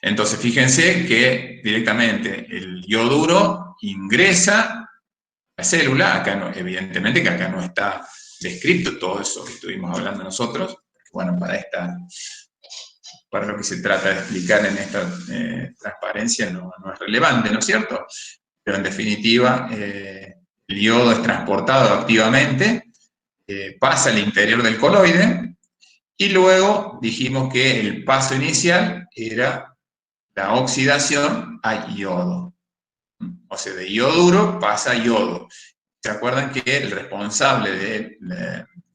Entonces, fíjense que directamente el yoduro ingresa a la célula, acá no, evidentemente que acá no está descrito todo eso que estuvimos hablando nosotros, bueno, para lo que se trata de explicar en esta transparencia no es relevante, ¿no es cierto? Pero en definitiva, el yodo es transportado activamente, pasa al interior del coloide, y luego dijimos que el paso inicial era la oxidación a yodo. O sea, de yoduro pasa a yodo. ¿Se acuerdan que el responsable de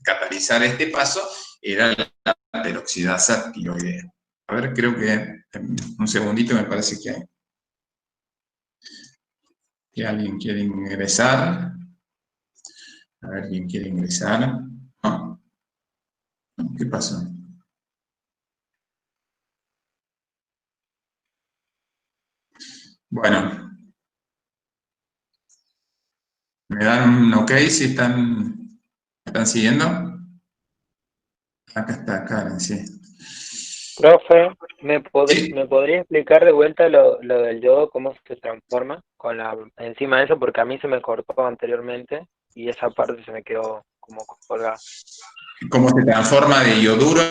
catalizar este paso era la peroxidasa tiroidea? A ver, creo que un segundito me parece que alguien quiere ingresar. A ver, ¿quién quiere ingresar? No. ¿Qué pasó? Bueno, ¿me dan un ok si están siguiendo? Acá está Karen, sí. Profe, Sí, ¿me podría explicar de vuelta lo del yodo, cómo se transforma con la enzima esa? Porque a mí se me cortó anteriormente y esa parte se me quedó como colgada. ¿cómo se transforma de yoduro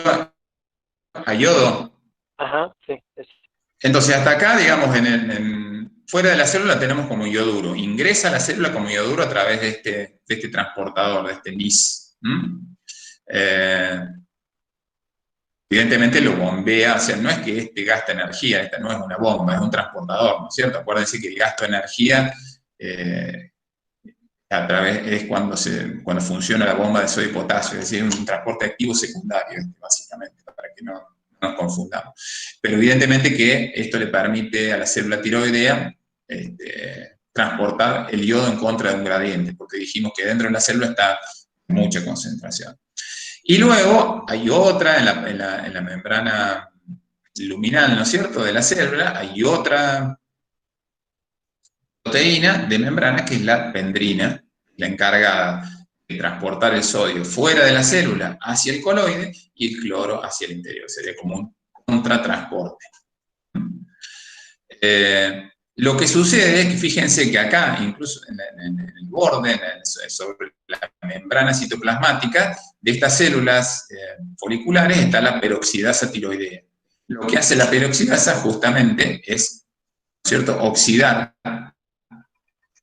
a yodo? Ajá, sí, Entonces, hasta acá, digamos, fuera de la célula tenemos como yoduro. Ingresa a la célula como yoduro a través de este transportador, de este NIS. Evidentemente lo bombea, o sea, no es que este gasta energía, esta no es una bomba, es un transportador, ¿no es cierto? Acuérdense que el gasto de energía a través es cuando funciona la bomba de sodio y potasio, es decir, un transporte activo secundario, básicamente, para que no nos confundamos. Pero evidentemente que esto le permite a la célula tiroidea transportar el yodo en contra de un gradiente, porque dijimos que dentro de la célula está mucha concentración. Y luego hay otra en la membrana luminal, ¿no es cierto?, de la célula, hay otra proteína de membrana que es la pendrina, la encargada de transportar el sodio fuera de la célula hacia el coloide y el cloro hacia el interior. Sería como un contratransporte. Lo que sucede es que fíjense que acá, incluso en el borde, sobre la membrana citoplasmática de estas células foliculares está la peroxidasa tiroidea. Lo que hace la peroxidasa justamente es, ¿cierto?, oxidar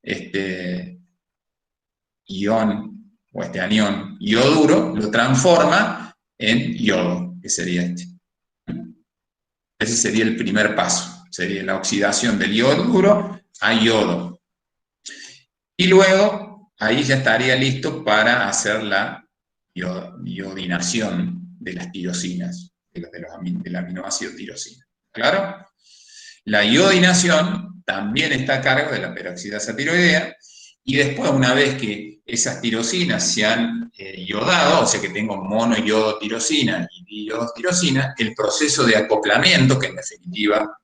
este ion o este anión yoduro, lo transforma en yodo, que sería este. Ese sería el primer paso, sería la oxidación del yoduro a yodo. Y luego, ahí ya estaría listo para hacer la iodinación de las tirosinas, del aminoácido tirosina. ¿Claro? La iodinación también está a cargo de la peroxidasa tiroidea, y después, una vez que esas tirosinas se han iodado, o sea que tengo monoiodotirosina y diiodotirosina, el proceso de acoplamiento, que en definitiva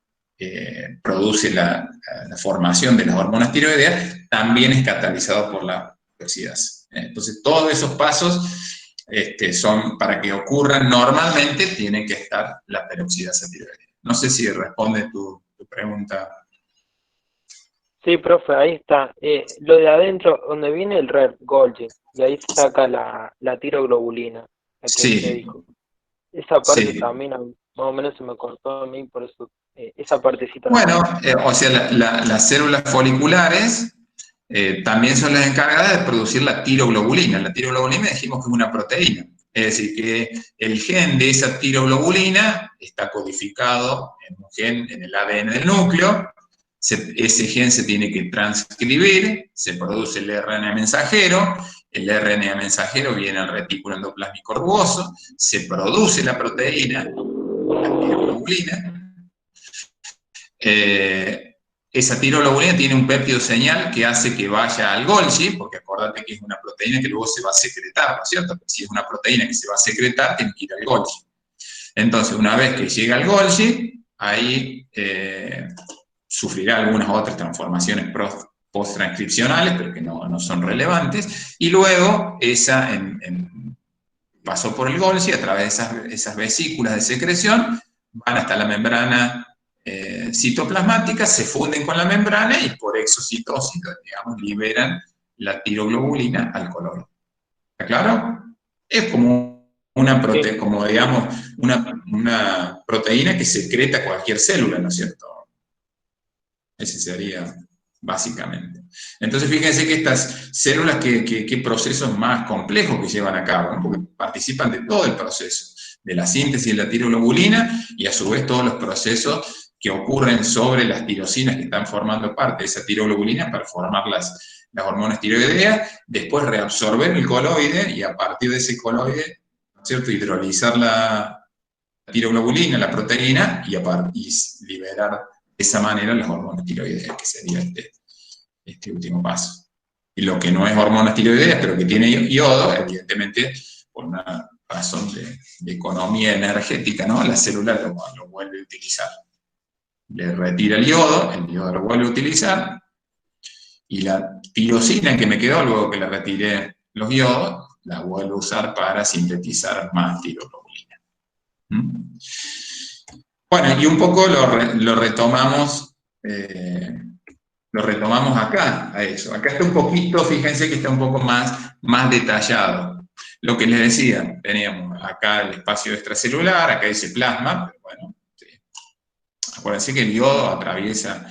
produce la formación de las hormonas tiroideas, también es catalizado por la peroxidasa. Entonces, todos esos pasos son, para que ocurran normalmente, tiene que estar la peroxidasa tiroidea. No sé si responde tu pregunta. sí, profe, ahí está. Lo de adentro, donde viene el red, Golgi, y ahí saca la tiroglobulina, la que usted Sí, dijo. Esa parte sí. también más o menos se me cortó a mí, por eso esa partecita no Bueno, la... o sea, las células foliculares también son las encargadas de producir la tiroglobulina. La tiroglobulina dijimos que es una proteína. Es decir, que el gen de esa tiroglobulina está codificado en un gen en el ADN del núcleo. Ese gen se tiene que transcribir, se produce el RNA mensajero, el RNA mensajero viene al retículo endoplásmico rugoso, se produce la proteína, la tiroglobulina, esa tiroglobulina tiene un péptido señal que hace que vaya al Golgi, porque acordate que es una proteína que luego se va a secretar, ¿no es cierto? Porque si es una proteína que se va a secretar, tiene que ir al Golgi. Entonces, una vez que llega al Golgi, ahí sufrirá algunas otras transformaciones post-transcripcionales, pero que no son relevantes, y luego esa pasó por el Golgi, a través de esas vesículas de secreción, van hasta la membrana citoplasmática, se funden con la membrana y por exocitosis, digamos, liberan la tiroglobulina al coloide. ¿Está claro? Es como una proteína que secreta cualquier célula, ¿no es cierto? Ese sería básicamente. Entonces, fíjense que estas células, qué procesos más complejos que llevan a cabo, ¿no? Porque participan de todo el proceso, de la síntesis de la tiroglobulina y a su vez todos los procesos que ocurren sobre las tirosinas que están formando parte de esa tiroglobulina para formar las hormonas tiroideas, después reabsorber el coloide y a partir de ese coloide, ¿no es cierto?, hidrolizar la tiroglobulina, la proteína, y liberar de esa manera las hormonas tiroideas, que sería este último paso. Y lo que no es hormonas tiroideas, pero que tiene yodo, evidentemente, por una razón de economía energética, ¿no? La célula lo vuelve a utilizar. Le retira el yodo lo vuelve a utilizar, y la tirosina que me quedó luego que le retiré los yodos, la vuelvo a usar para sintetizar más tiroglobulina. Bueno, y un poco lo retomamos acá, a eso. Acá está un poquito, fíjense que está un poco más detallado. Lo que les decía, teníamos acá el espacio extracelular, acá dice plasma, pero bueno, sí. Acuérdense que el yodo atraviesa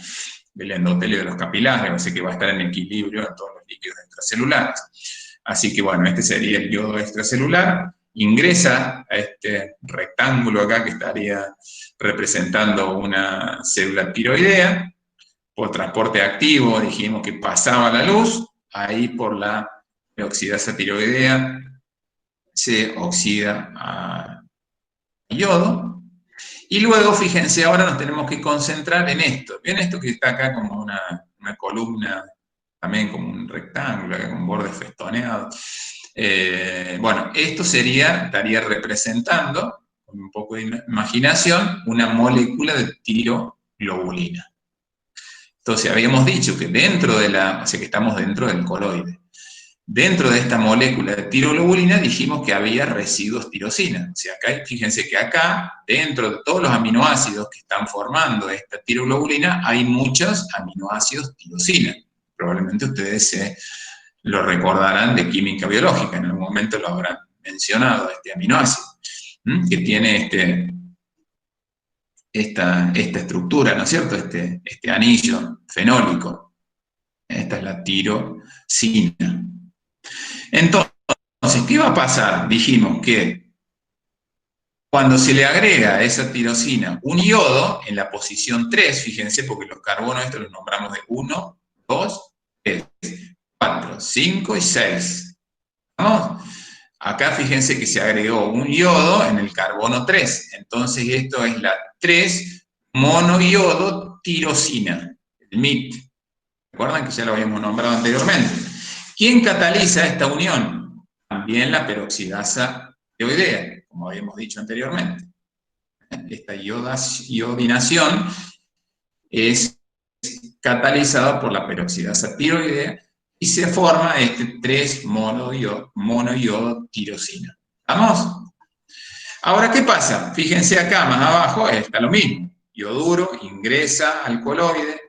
el endotelio de los capilares, así que va a estar en equilibrio en todos los líquidos extracelulares. Así que bueno, este sería el yodo extracelular, ingresa a este rectángulo acá que estaría representando una célula tiroidea. Por transporte activo dijimos que pasaba la luz, ahí por la oxidasa tiroidea se oxida a yodo, y luego, fíjense, ahora nos tenemos que concentrar en esto. ¿Ven esto que está acá como una columna, también como un rectángulo, acá con bordes festoneados? Bueno, esto estaría representando, con un poco de imaginación, una molécula de tiroglobulina. Entonces, habíamos dicho que o sea, que estamos dentro del coloide. Dentro de esta molécula de tiroglobulina dijimos que había residuos tirosina. O sea, acá, fíjense que acá, dentro de todos los aminoácidos que están formando esta tiroglobulina, hay muchos aminoácidos tirosina. Probablemente ustedes lo recordarán de química biológica, en algún momento lo habrán mencionado, este aminoácido, que tiene esta estructura, ¿no es cierto?, este anillo fenólico. Esta es la tirosina. Entonces, ¿qué va a pasar? Dijimos que cuando se le agrega a esa tirosina un yodo en la posición 3, fíjense, porque los carbonos estos los nombramos de 1, 2, 3, 4, 5 y 6. ¿Vamos? Acá fíjense que se agregó un yodo en el carbono 3. Entonces esto es la 3-monoyodo tirosina, el MIT. ¿Recuerdan que ya lo habíamos nombrado anteriormente? ¿Quién cataliza esta unión? También la peroxidasa tiroidea, como habíamos dicho anteriormente. Esta iodinación es catalizada por la peroxidasa tiroidea y se forma este 3-monoyodo tirosina. ¿Vamos? Ahora, ¿qué pasa? Fíjense acá, más abajo, está lo mismo. Yoduro ingresa al coloide,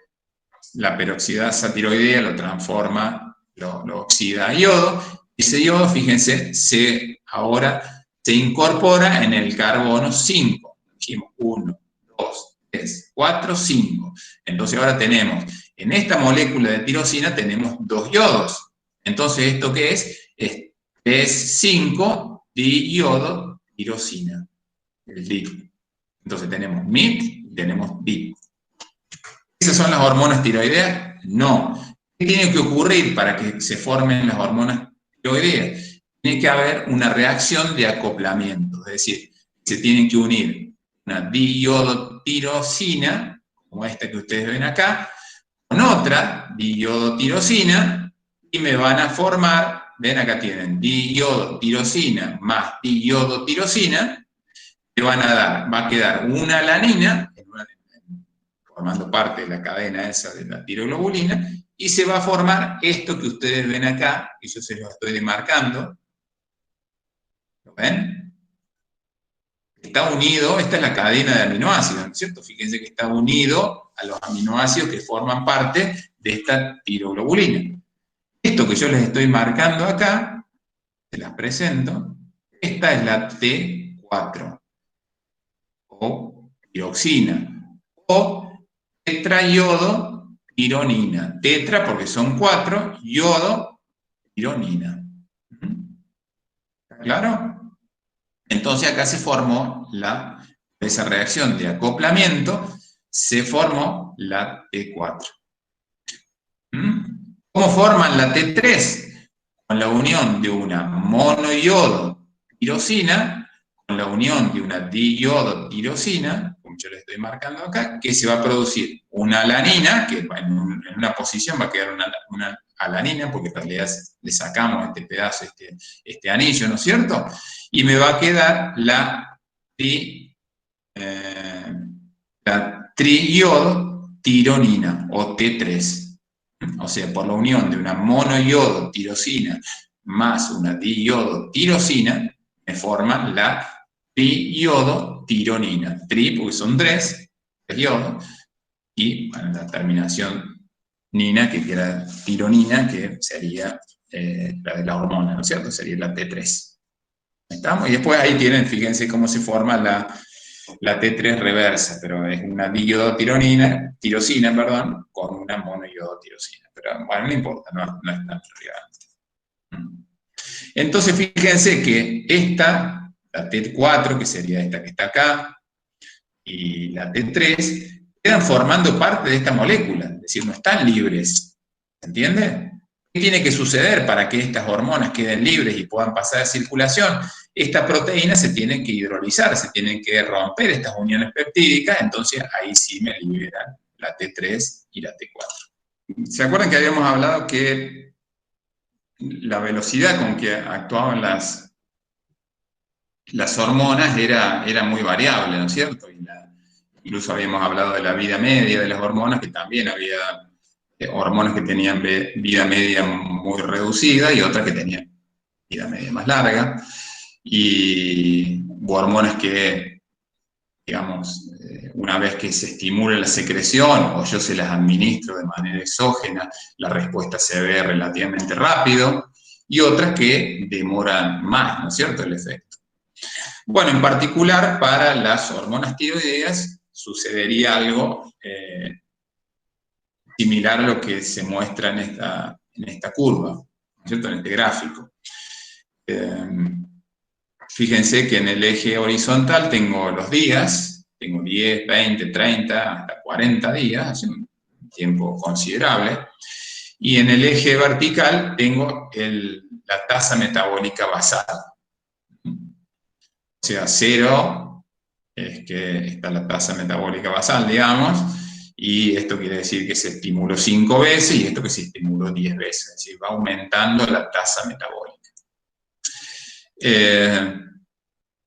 la peroxidasa tiroidea lo transforma, lo oxida a yodo. Ese yodo, fíjense, ahora se incorpora en el carbono 5. Dijimos 1, 2, 3, 4, 5. Entonces ahora tenemos, en esta molécula de tirosina tenemos 2 yodos. Entonces, ¿esto qué es? Es 5-diyodo tirosina, el DIT. Entonces tenemos MIT y tenemos DIT. ¿Esas son las hormonas tiroideas? No. ¿Qué tiene que ocurrir para que se formen las hormonas tiroideas? Tiene que haber una reacción de acoplamiento, es decir, se tienen que unir una diiodotirosina, como esta que ustedes ven acá, con otra diiodotirosina y me van a formar, ven acá tienen, diiodotirosina más diiodotirosina, te van a dar, va a quedar una alanina, formando parte de la cadena esa de la tiroglobulina, y se va a formar esto que ustedes ven acá, que yo se lo estoy demarcando. ¿Lo ven? Está unido, esta es la cadena de aminoácidos, ¿no es cierto? Fíjense que está unido a los aminoácidos que forman parte de esta tiroglobulina. Esto que yo les estoy marcando acá, se las presento, esta es la T4, o tiroxina, o tetraiodotironina. Tetra porque son 4, yodo, tironina. ¿Está claro? Entonces acá se formó esa reacción de acoplamiento, se formó la T4. ¿Cómo forman la T3? Con la unión de una monoiodotirosina, con la unión de una diiodotirosina, como yo le estoy marcando acá, que se va a producir una alanina, que en una posición va a quedar una alanina, porque en realidad le sacamos este pedazo, este anillo, ¿no es cierto? Y me va a quedar la triiodotironina, o T3. O sea, por la unión de una monoiodotirosina más una diiodotirosina, me forman la triiodotironina. Tri, porque son 3 iodos, y bueno, la terminación nina, que era tironina, que sería la de la hormona, ¿no es cierto? Sería la T3. ¿Estamos? Y después ahí tienen, fíjense cómo se forma la T3 reversa, pero es una diiodotirosina, con una monoiodotirosina. Pero bueno, no importa, no es tan relevante. Entonces, fíjense que esta, la T4, que sería esta que está acá, y la T3, quedan formando parte de esta molécula, es decir, no están libres. ¿Entiende? ¿Qué tiene que suceder para que estas hormonas queden libres y puedan pasar a circulación? Estas proteínas se tienen que hidrolizar, se tienen que romper estas uniones peptídicas, entonces ahí sí me liberan la T3 y la T4. ¿Se acuerdan que habíamos hablado que la velocidad con que actuaban las hormonas era muy variable, ¿no es cierto? Incluso habíamos hablado de la vida media de las hormonas, que también había hormonas que tenían vida media muy reducida y otras que tenían vida media más larga, y hormonas que, digamos, una vez que se estimula la secreción o yo se las administro de manera exógena, la respuesta se ve relativamente rápido, y otras que demoran más, ¿no es cierto?, el efecto. Bueno, en particular para las hormonas tiroideas sucedería algo similar a lo que se muestra en esta curva, ¿no es cierto?, en este gráfico. Fíjense que en el eje horizontal tengo los días, tengo 10, 20, 30, hasta 40 días, hace un tiempo considerable, y en el eje vertical tengo la tasa metabólica basal. O sea, 0 es que está la tasa metabólica basal, digamos, y esto quiere decir que se estimuló 5 veces y esto que se estimuló 10 veces, es decir, va aumentando la tasa metabólica.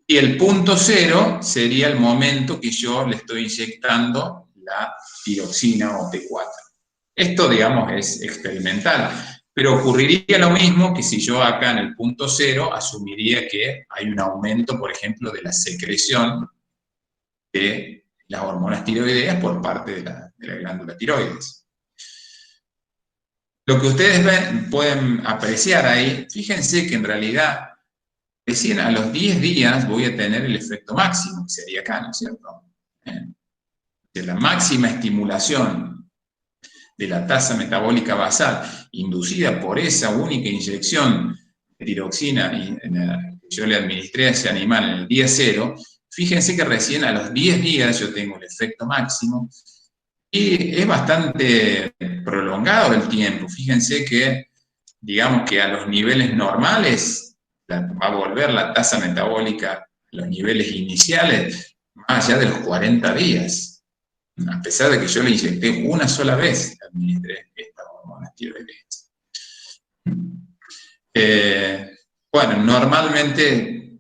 Y el punto 0 sería el momento que yo le estoy inyectando la tiroxina o T4. Esto, digamos, es experimental, pero ocurriría lo mismo que si yo acá en el punto 0 asumiría que hay un aumento, por ejemplo, de la secreción de las hormonas tiroideas por parte de la glándula tiroides. Lo que ustedes pueden apreciar ahí, fíjense que en realidad recién a los 10 días voy a tener el efecto máximo, que sería acá, ¿no es cierto? De la máxima estimulación de la tasa metabólica basal inducida por esa única inyección de tiroxina que yo le administré a ese animal en el día 0, fíjense que recién a los 10 días yo tengo el efecto máximo y es bastante prolongado el tiempo. Fíjense que, digamos que a los niveles normales va a volver la tasa metabólica a los niveles iniciales más allá de los 40 días. A pesar de que yo le inyecté una sola vez, administré estas hormonas tiroideas. Bueno, normalmente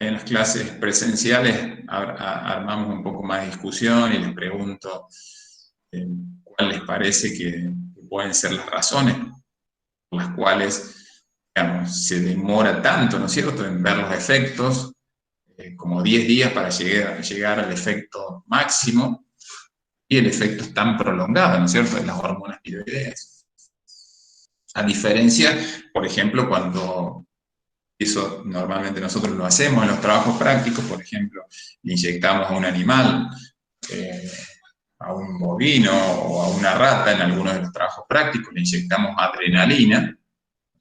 en las clases presenciales armamos un poco más de discusión y les pregunto cuál les parece que pueden ser las razones por las cuales, digamos, se demora tanto, ¿no es cierto?, en ver los efectos, como 10 días para llegar al efecto máximo, y el efecto es tan prolongado, ¿no es cierto?, de las hormonas tiroideas. A diferencia, por ejemplo, cuando eso normalmente nosotros lo hacemos en los trabajos prácticos, por ejemplo, inyectamos a un animal, a un bovino o a una rata en algunos de los trabajos prácticos, le inyectamos adrenalina,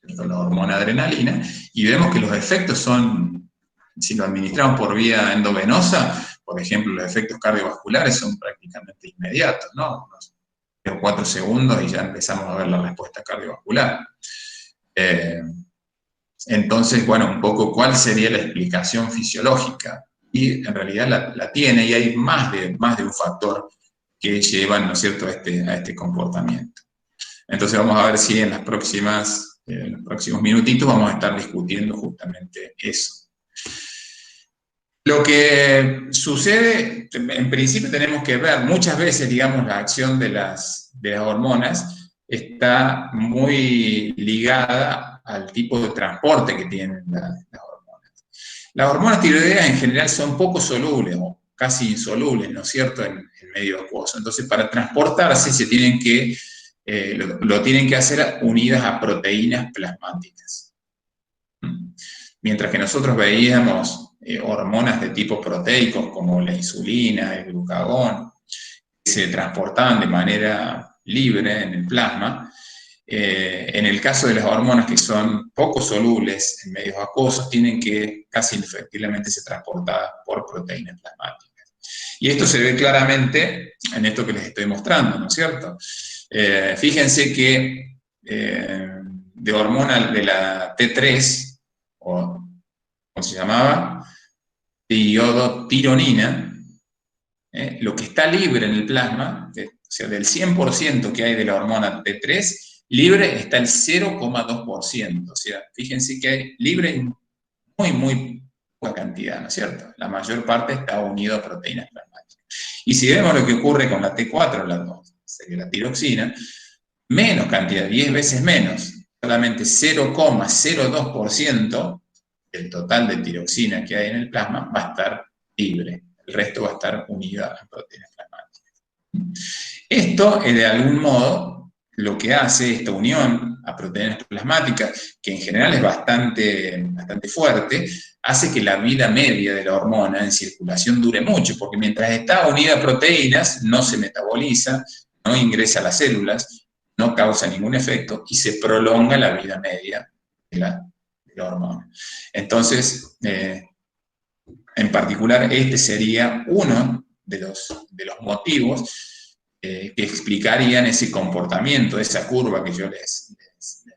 la hormona adrenalina, y vemos que los efectos son, si lo administramos por vía endovenosa, por ejemplo, los efectos cardiovasculares son prácticamente inmediatos, ¿no? Unos 3 o 4 segundos y ya empezamos a ver la respuesta cardiovascular. Entonces, bueno, un poco cuál sería la explicación fisiológica. Y en realidad la tiene, y hay más de un factor que llevan, ¿no es cierto?, a este comportamiento. Entonces vamos a ver si en los próximos minutitos vamos a estar discutiendo justamente eso. Lo que sucede, en principio tenemos que ver, muchas veces, digamos, la acción de las hormonas está muy ligada al tipo de transporte que tienen las hormonas. Las hormonas tiroideas en general son poco solubles o casi insolubles, ¿no es cierto?, en medio acuoso. Entonces, para transportarse se tienen que, lo tienen que hacer unidas a proteínas plasmáticas. Mientras que nosotros veíamos hormonas de tipo proteico, como la insulina, el glucagón, que se transportaban de manera libre en el plasma. En el caso de las hormonas que son poco solubles en medios acuosos, tienen que casi indefectiblemente ser transportadas por proteínas plasmáticas. Y esto se ve claramente en esto que les estoy mostrando, ¿no es cierto? Fíjense que de hormona de la T3, o ¿cómo se llamaba?, iodotironina, lo que está libre en el plasma, o sea, del 100% que hay de la hormona T3, libre está el 0,2%. O sea, fíjense que hay libre muy poca cantidad, ¿no es cierto? La mayor parte está unido a proteínas plasmáticas. Y si vemos lo que ocurre con la T4, sería la tiroxina, menos cantidad, 10 veces menos, solamente 0,02% del total de tiroxina que hay en el plasma va a estar libre. El resto va a estar unido a proteínas plasmáticas. Esto es de algún modo lo que hace esta unión a proteínas plasmáticas, que en general es bastante fuerte, hace que la vida media de la hormona en circulación dure mucho, porque mientras está unida a proteínas, no se metaboliza, no ingresa a las células, no causa ningún efecto y se prolonga la vida media de la hormona. Entonces, en particular, este sería uno de los motivos que explicarían ese comportamiento, esa curva que yo les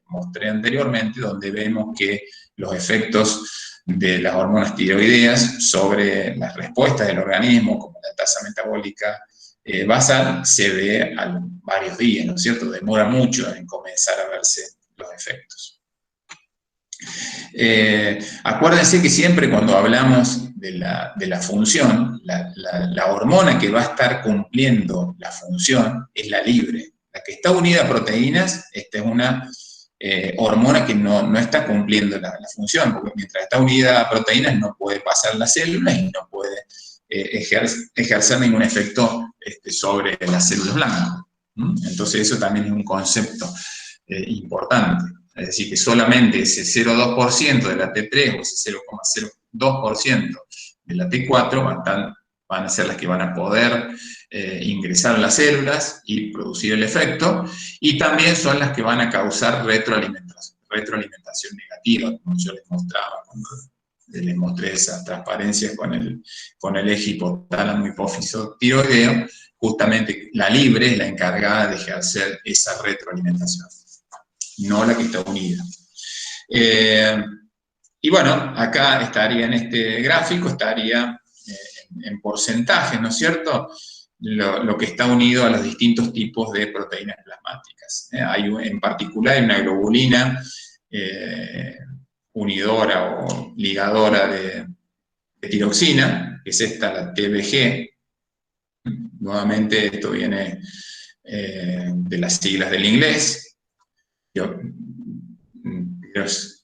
mostré anteriormente, donde vemos que los efectos de las hormonas tiroideas sobre las respuestas del organismo, como la tasa metabólica basal, se ve a varios días, ¿no es cierto? Demora mucho en comenzar a verse los efectos. Acuérdense que siempre cuando hablamos de la función, la hormona que va a estar cumpliendo la función es la libre. La que está unida a proteínas, esta es una hormona que no está cumpliendo la función, porque mientras está unida a proteínas no puede pasar las células y no puede ejercer ningún efecto sobre las células blancas. Entonces eso también es un concepto importante. Es decir, que solamente ese 0,2% de la T3 o ese 0,02% de la T4 van a ser las que van a poder ingresar a las células y producir el efecto, y también son las que van a causar retroalimentación negativa, como yo les mostraba cuando les mostré esa transparencia con el eje hipotálamo hipófiso tiroideo. Justamente la libre es la encargada de ejercer esa retroalimentación, no la que está unida. Y bueno, acá estaría en este gráfico, estaría en porcentajes, ¿no es cierto? lo que está unido a los distintos tipos de proteínas plasmáticas. En particular hay una globulina unidora o ligadora de tiroxina, que es esta, la TBG. Nuevamente esto viene de las siglas del inglés.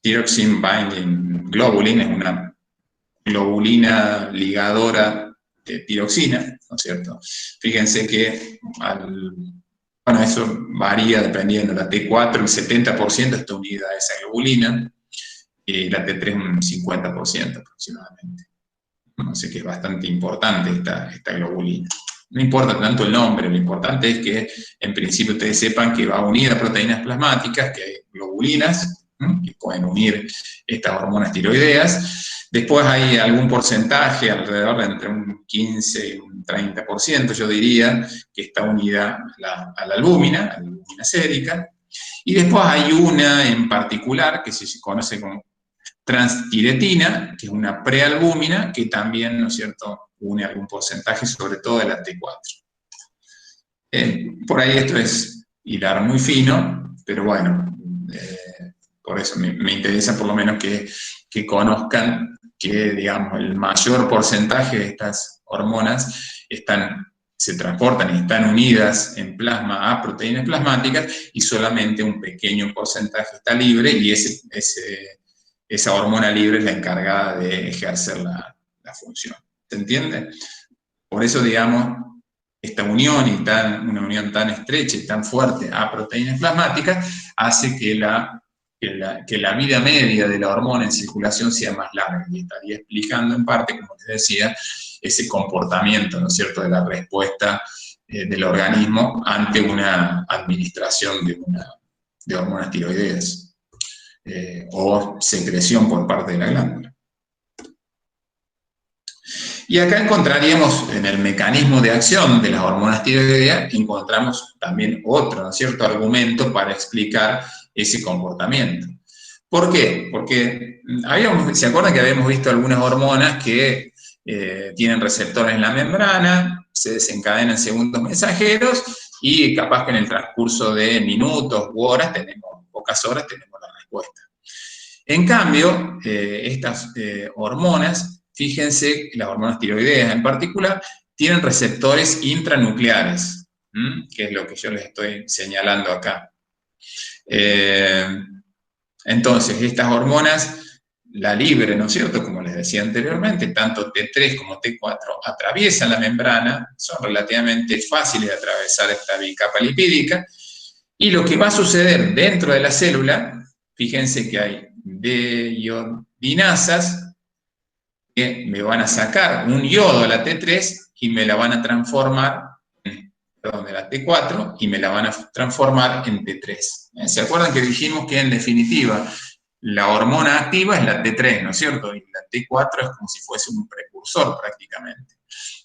Thyroxine Binding Globulin es una globulina ligadora de tiroxina, ¿no es cierto? Fíjense que bueno, eso varía dependiendo. La T4, el 70% está unida a esa globulina, y la T3 un 50% aproximadamente. Así que es bastante importante esta globulina. No importa tanto el nombre, lo importante es que en principio ustedes sepan que va unida a proteínas plasmáticas, que hay globulinas, que pueden unir estas hormonas tiroideas. Después hay algún porcentaje, alrededor de entre un 15 y un 30%, yo diría, que está unida a la albúmina sérica. Y después hay una en particular, que se conoce como transtiretina, que es una prealbúmina, que también, ¿no es cierto?, une algún porcentaje, sobre todo de la T4. Por ahí esto es hilar muy fino, pero bueno, por eso me interesa por lo menos que conozcan que, digamos, el mayor porcentaje de estas hormonas se transportan y están unidas en plasma a proteínas plasmáticas, y solamente un pequeño porcentaje está libre, y esa hormona libre es la encargada de ejercer la función. ¿Se entiende? Por eso, digamos, esta unión, una unión tan estrecha y tan fuerte a proteínas plasmáticas, hace que la vida media de la hormona en circulación sea más larga, y estaría explicando en parte, como les decía, ese comportamiento, ¿no es cierto?, de la respuesta del organismo ante una administración de hormonas tiroideas o secreción por parte de la glándula. Y acá encontraríamos, en el mecanismo de acción de las hormonas tiroideas, encontramos también otro, ¿no es cierto?, argumento para explicar ese comportamiento. ¿Por qué? Porque ¿se acuerdan que habíamos visto algunas hormonas que tienen receptores en la membrana, se desencadenan segundos mensajeros, y capaz que en el transcurso de minutos u horas, pocas horas, tenemos la respuesta? En cambio, estas hormonas, fíjense, las hormonas tiroideas en particular, tienen receptores intranucleares, que es lo que yo les estoy señalando acá. Entonces, estas hormonas, la libre, ¿no es cierto?, como les decía anteriormente, tanto T3 como T4 atraviesan la membrana, son relativamente fáciles de atravesar esta bicapa lipídica, y lo que va a suceder dentro de la célula, fíjense que hay deiodinasas que me van a sacar un yodo a la T3 y me la van a transformar, de la T4, y me la van a transformar en T3. ¿Se acuerdan que dijimos que en definitiva la hormona activa es la T3, ¿no es cierto? Y la T4 es como si fuese un precursor prácticamente.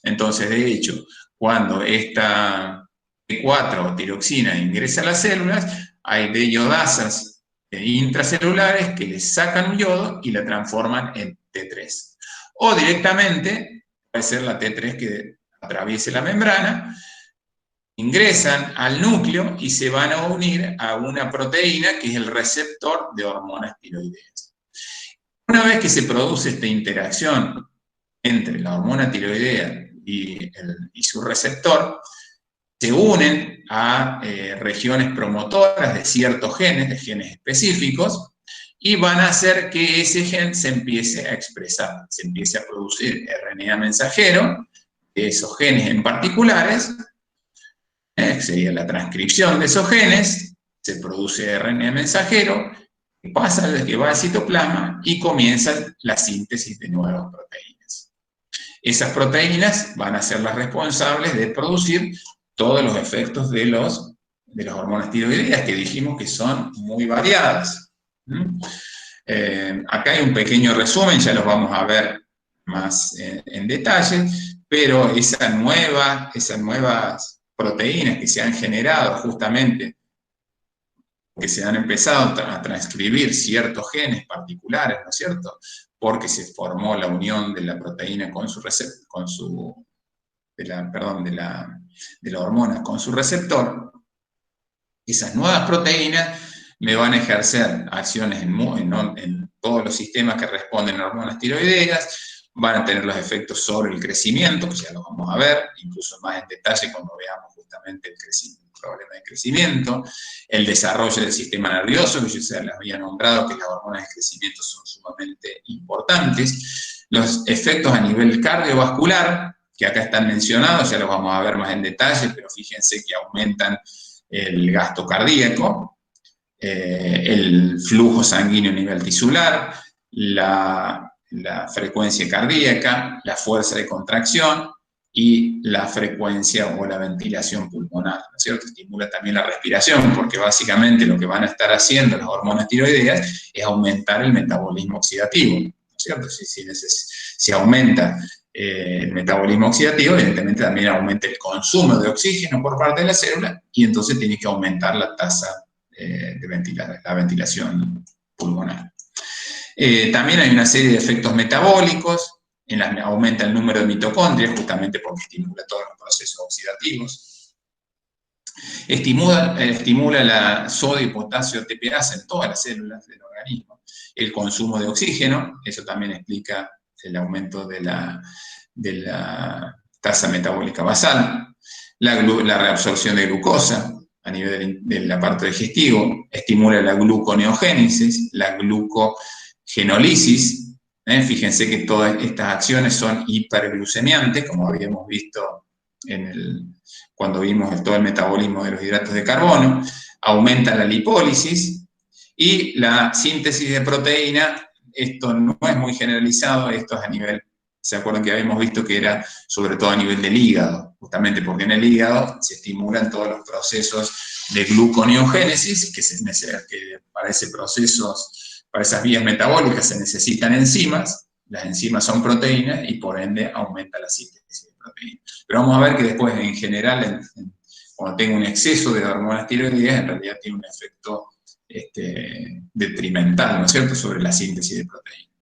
Entonces, de hecho, cuando esta T4 o tiroxina ingresa a las células, hay deiodasas intracelulares que le sacan un yodo y la transforman en T3. O directamente, puede ser la T3 que atraviese la membrana, ingresan al núcleo y se van a unir a una proteína que es el receptor de hormonas tiroideas. Una vez que se produce esta interacción entre la hormona tiroidea y su receptor, se unen a regiones promotoras de ciertos genes, de genes específicos, y van a hacer que ese gen se empiece a expresar, se empiece a producir RNA mensajero de esos genes en particulares, que sería la transcripción de esos genes, se produce RNA mensajero, que va al citoplasma y comienza la síntesis de nuevas proteínas. Esas proteínas van a ser las responsables de producir todos los efectos de las hormonas tiroideas, que dijimos que son muy variadas. Acá hay un pequeño resumen, ya los vamos a ver más en detalle, pero esas nuevas proteínas que se han generado justamente, que se han empezado a transcribir ciertos genes particulares, ¿no es cierto?, porque se formó la unión de la proteína con de la de la hormona con su receptor, esas nuevas proteínas me van a ejercer acciones en todos los sistemas que responden a hormonas tiroideas, van a tener los efectos sobre el crecimiento, que ya lo vamos a ver, incluso más en detalle cuando veamos justamente el problema de crecimiento, el desarrollo del sistema nervioso, que yo ya les había nombrado, que las hormonas de crecimiento son sumamente importantes, los efectos a nivel cardiovascular, que acá están mencionados, ya los vamos a ver más en detalle, pero fíjense que aumentan el gasto cardíaco, el flujo sanguíneo a nivel tisular, la frecuencia cardíaca, la fuerza de contracción y la frecuencia o la ventilación pulmonar, ¿no es cierto? Estimula también la respiración, porque básicamente lo que van a estar haciendo las hormonas tiroideas es aumentar el metabolismo oxidativo, ¿no es cierto? Si aumenta el metabolismo oxidativo, evidentemente también aumenta el consumo de oxígeno por parte de la célula y entonces tiene que aumentar la tasa de la ventilación pulmonar. También hay una serie de efectos metabólicos, aumenta el número de mitocondrias, justamente porque estimula todos los procesos oxidativos. Estimula la sodio y potasio ATPase en todas las células del organismo. El consumo de oxígeno, eso también explica el aumento de la tasa metabólica basal. La reabsorción de glucosa a nivel del aparato digestivo, estimula la gluconeogénesis, la glucogenólisis. Fíjense que todas estas acciones son hiperglucemiantes, como habíamos visto cuando vimos todo el metabolismo de los hidratos de carbono, aumenta la lipólisis y la síntesis de proteína. Esto no es muy generalizado, esto es a nivel, ¿se acuerdan que habíamos visto que era sobre todo a nivel del hígado? Justamente porque en el hígado se estimulan todos los procesos de gluconeogénesis, que para ese proceso, para esas vías metabólicas se necesitan enzimas, las enzimas son proteínas y por ende aumenta la síntesis de proteínas. Pero vamos a ver que después en general, cuando tengo un exceso de hormonas tiroideas, en realidad tiene un efecto detrimental, ¿no es cierto?, sobre la síntesis de proteínas.